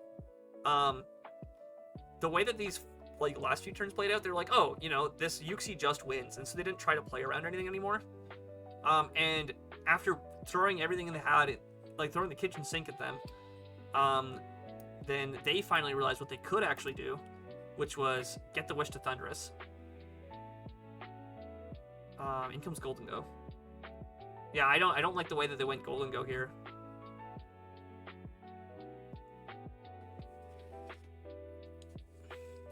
The way that these like last few turns played out, they're like, oh, you know, this Yuxi just wins, and so they didn't try to play around anything anymore. And after throwing everything in the hat, like throwing the kitchen sink at them, then they finally realized what they could actually do, which was get the Wish to Thunderous. In comes Golden Go. Yeah, I don't like the way that they went Golden Go here.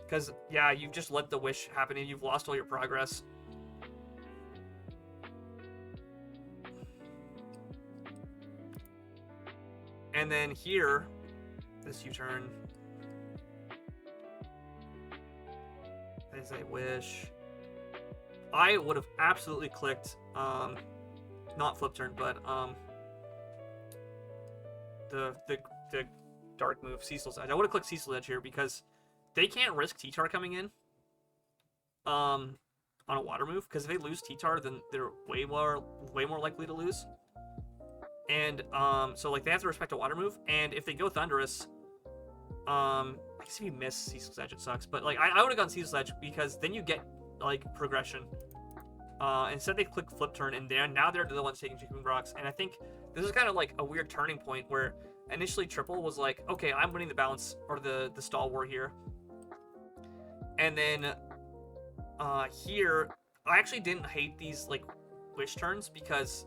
Because, yeah, you've just let the Wish happen and you've lost all your progress. And then here, this U-turn is a Wish. I would have absolutely clicked, not flip turn, but the dark move, Cecil's Edge. I would have clicked Cecil's Edge here because they can't risk T-Tar coming in on a water move, because if they lose T-Tar, then they're way more likely to lose. And so like they have to respect a water move, and if they go Thunderous, I guess if you miss Cecil's Edge, it sucks. But like I would have gone Cecil's Edge because then you get like progression. Instead they click flip turn, and now they're the ones taking Chicken Rocks, and I think This is kind of like a weird turning point where initially Triple was like, okay, I'm winning the balance or the stall war here. And then here, I actually didn't hate these like wish turns because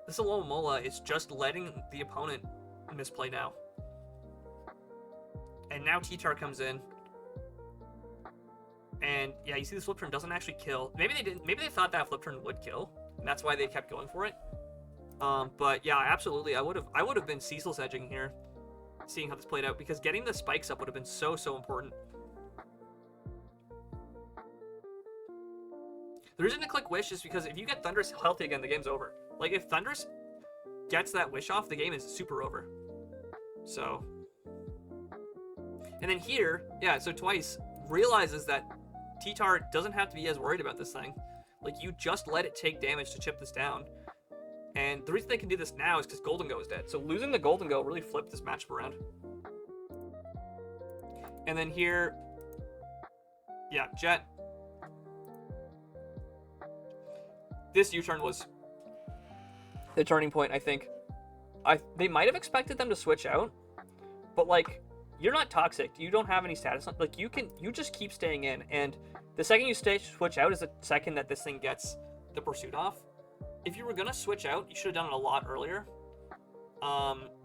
this Alomomola is just letting the opponent misplay now. And now T-Tar comes in. And yeah, you see this flip turn doesn't actually kill. Maybe they didn't. Maybe they thought that flip turn would kill, and that's why they kept going for it. But yeah, absolutely, I would have been ceaseless edging here, seeing how this played out, because getting the spikes up would have been so important. The reason to click Wish is because if you get Thundurus healthy again, the game's over. Like, if Thundurus gets that Wish off, the game is super over. So, and then here, yeah, so twice, realizes that T-Tar doesn't have to be as worried about this thing. Like, you just let it take damage to chip this down. And the reason they can do this now is because Golden Go is dead. So losing the Golden Go really flipped this matchup around. And then here, yeah, Jet. This U-turn was the turning point, I think. They might have expected them to switch out, but like, you're not toxic. You don't have any status. Like, you just keep staying in, and the second you switch out is the second that this thing gets the pursuit off. If you were gonna switch out, you should have done it a lot earlier.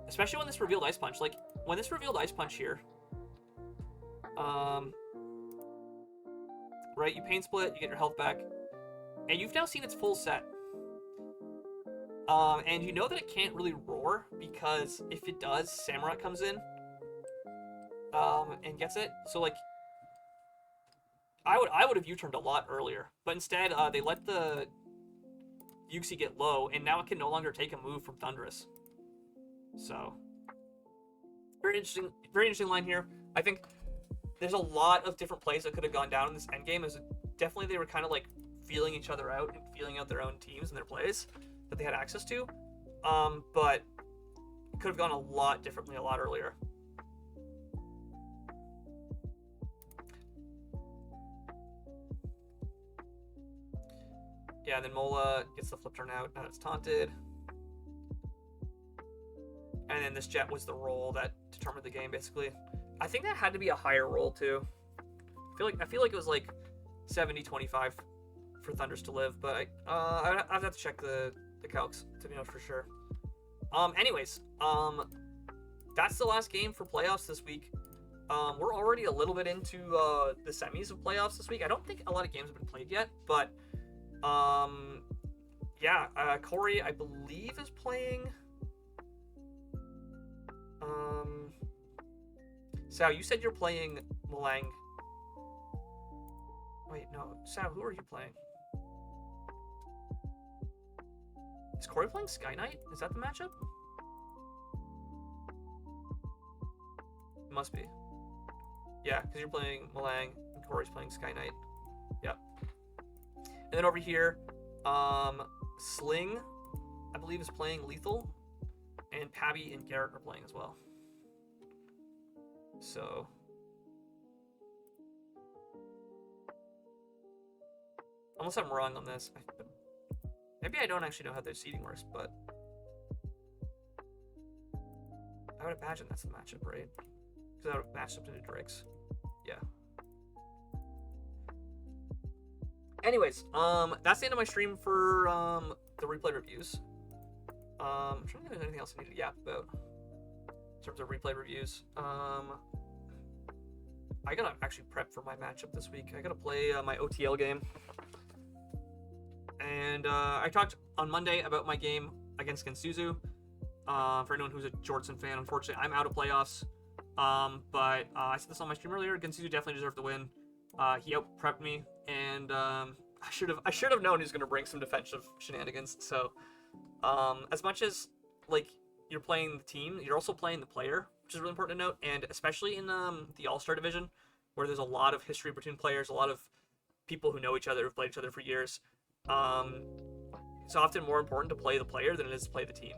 Especially when this revealed Ice Punch. Like, when this revealed Ice Punch here, right, you Pain Split, you get your health back, and you've now seen its full set. And you know that it can't really roar, because if it does, Samurott comes in, and gets it. So, like, I would have U-turned a lot earlier, but instead, they let the Yuxi get low, and now it can no longer take a move from Thundurus. So, very interesting line here. I think there's a lot of different plays that could have gone down in this endgame. As definitely they were kind of like feeling each other out and feeling out their own teams and their plays that they had access to. But it could have gone a lot differently a lot earlier. Yeah, and then Mola gets the flip turn out. Now it's taunted. And then this Jet was the roll that determined the game, basically. I think that had to be a higher roll, too. I feel like it was like 70-25 for Thundurus to live, but I'd have to check the calcs to know for sure. Anyways, that's the last game for playoffs this week. We're already a little bit into the semis of playoffs this week. I don't think a lot of games have been played yet, but yeah, Corey, I believe, is playing. Sal, you said you're playing Malang. Wait, no, Sal, who are you playing? Is Corey playing Sky Knight? Is that the matchup? Must be. Yeah, because you're playing Malang and Corey's playing Sky Knight. Yep. And then over here, Sling, I believe, is playing Lethal, and Pabby and Garrett are playing as well. So, unless I'm wrong on this, maybe I don't actually know how their seeding works, but I would imagine that's the matchup, right? Because I would have matched up to the Drakes. Yeah. Anyways, that's the end of my stream for the replay reviews. I'm trying to think if there's anything else I need to yap about in terms of replay reviews. I gotta actually prep for my matchup this week. I gotta play my OTL game. And I talked on Monday about my game against Gensuzu. For anyone who's a Jordson fan, unfortunately, I'm out of playoffs. But I said this on my stream earlier. Gensuzu definitely deserved the win. He out-prepped me, and I should have known he was gonna bring some defensive shenanigans. So, as much as like you're playing the team, you're also playing the player, which is really important to note. And especially in the All-Star division, where there's a lot of history between players, a lot of people who know each other, who've played each other for years. It's often more important to play the player than it is to play the team.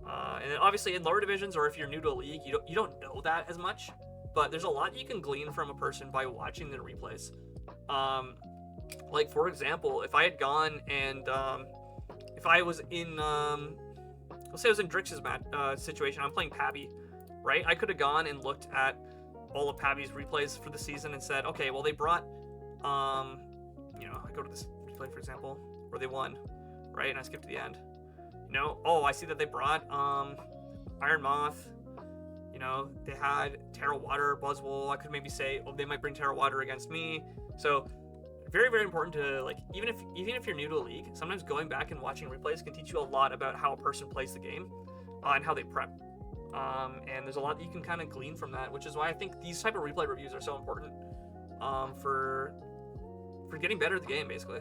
And then obviously in lower divisions, or if you're new to a league, you don't know that as much. But there's a lot you can glean from a person by watching their replays. Like, for example, if I had gone and if I was in let's say I was in Drix's situation. I'm playing Pabby, right? I could have gone and looked at all of Pabby's replays for the season and said, okay, well, they brought, I go to this replay, for example, where they won, right? And I skip to the end. Oh, I see that they brought Iron Moth. They had Terra Water, Buzzwole. I could maybe say, oh, they might bring Terra Water against me. So very, very important to, like, even if you're new to a league, sometimes going back and watching replays can teach you a lot about how a person plays the game and how they prep. And there's a lot that you can kind of glean from that, which is why I think these type of replay reviews are so important for getting better at the game, basically.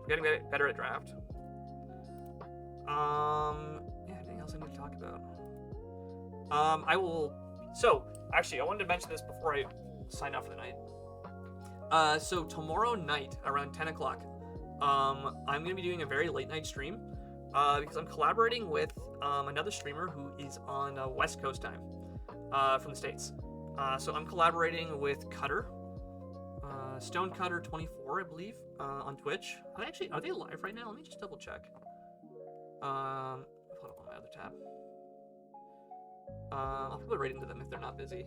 For getting better at draft. Anything else I need to talk about? Actually, I wanted to mention this before I sign off for the night. So tomorrow night around 10 o'clock, I'm going to be doing a very late night stream because I'm collaborating with another streamer who is on West Coast time from the States. So I'm collaborating with Cutter, StoneCutter24, I believe, on Twitch. Are they live right now? Let me just double check. I'll put it up on my other tab. I'll put it right into them if they're not busy.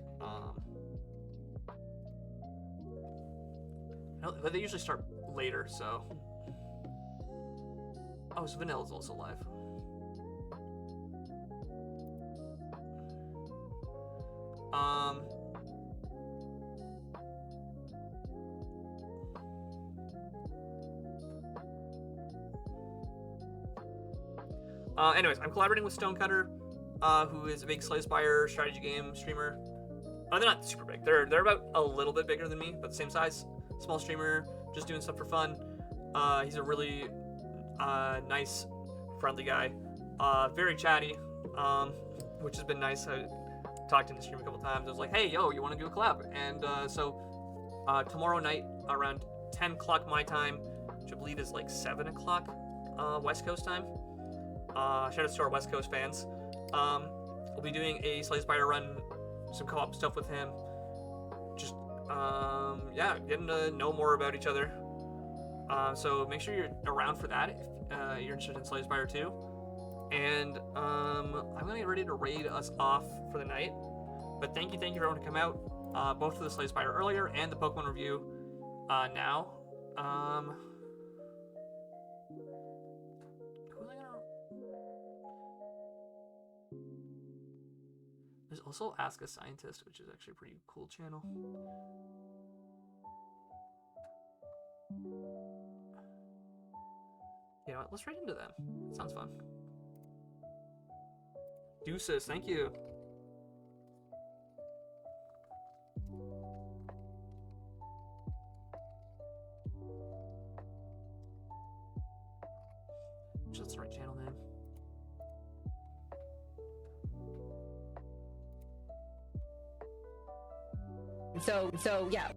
They usually start later, so. Oh, so Vanilla's also live. Anyways, I'm collaborating with Stonecutter, who is a big Slay Spire strategy game streamer. They're not super big. They're about a little bit bigger than me, but the same size. Small streamer, just doing stuff for fun. He's a really nice, friendly guy. Very chatty, which has been nice. I talked in the stream a couple times. I was like, hey, yo, you want to do a collab? And so tomorrow night around 10 o'clock my time, which I believe is like 7 o'clock West Coast time. Shout out to our West Coast fans. We'll be doing a Slay Spire run, some co-op stuff with him. Just, getting to know more about each other. So make sure you're around for that if you're interested in Slay Spire too. And I'm gonna get ready to raid us off for the night. But thank you for everyone to come out, both for the Slay Spire earlier and the Pokemon review now. There's also Ask a Scientist, which is actually a pretty cool channel. You know what? Let's raid into them. Sounds fun. Deuces, thank you. That's the right channel name. So yeah.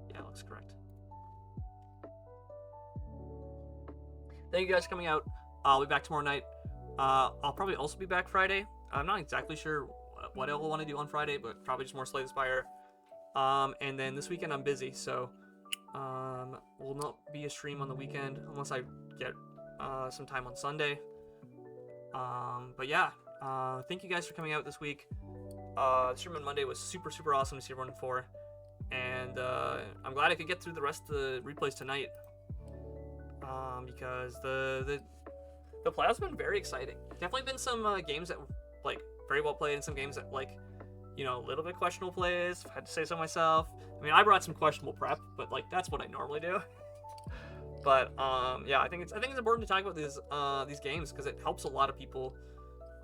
Yeah, looks correct. Thank you guys for coming out. I'll be back tomorrow night. I'll probably also be back Friday. I'm not exactly sure what I'll want to do on Friday, but probably just more Slay the Spire. And then this weekend I'm busy, so will not be a stream on the weekend unless I get some time on Sunday. But yeah, thank you guys for coming out this week. The stream on Monday was super awesome to see everyone for, and I'm glad I could get through the rest of the replays tonight. Because the playoffs have been very exciting. Definitely been some games that were like very well played, and some games that like, you know, a little bit questionable plays. If I had to say so myself. I mean, I brought some questionable prep, but like that's what I normally do. But yeah, I think it's important to talk about these games because it helps a lot of people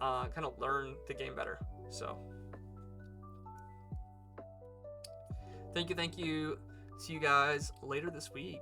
kind of learn the game better. So thank you. See you guys later this week.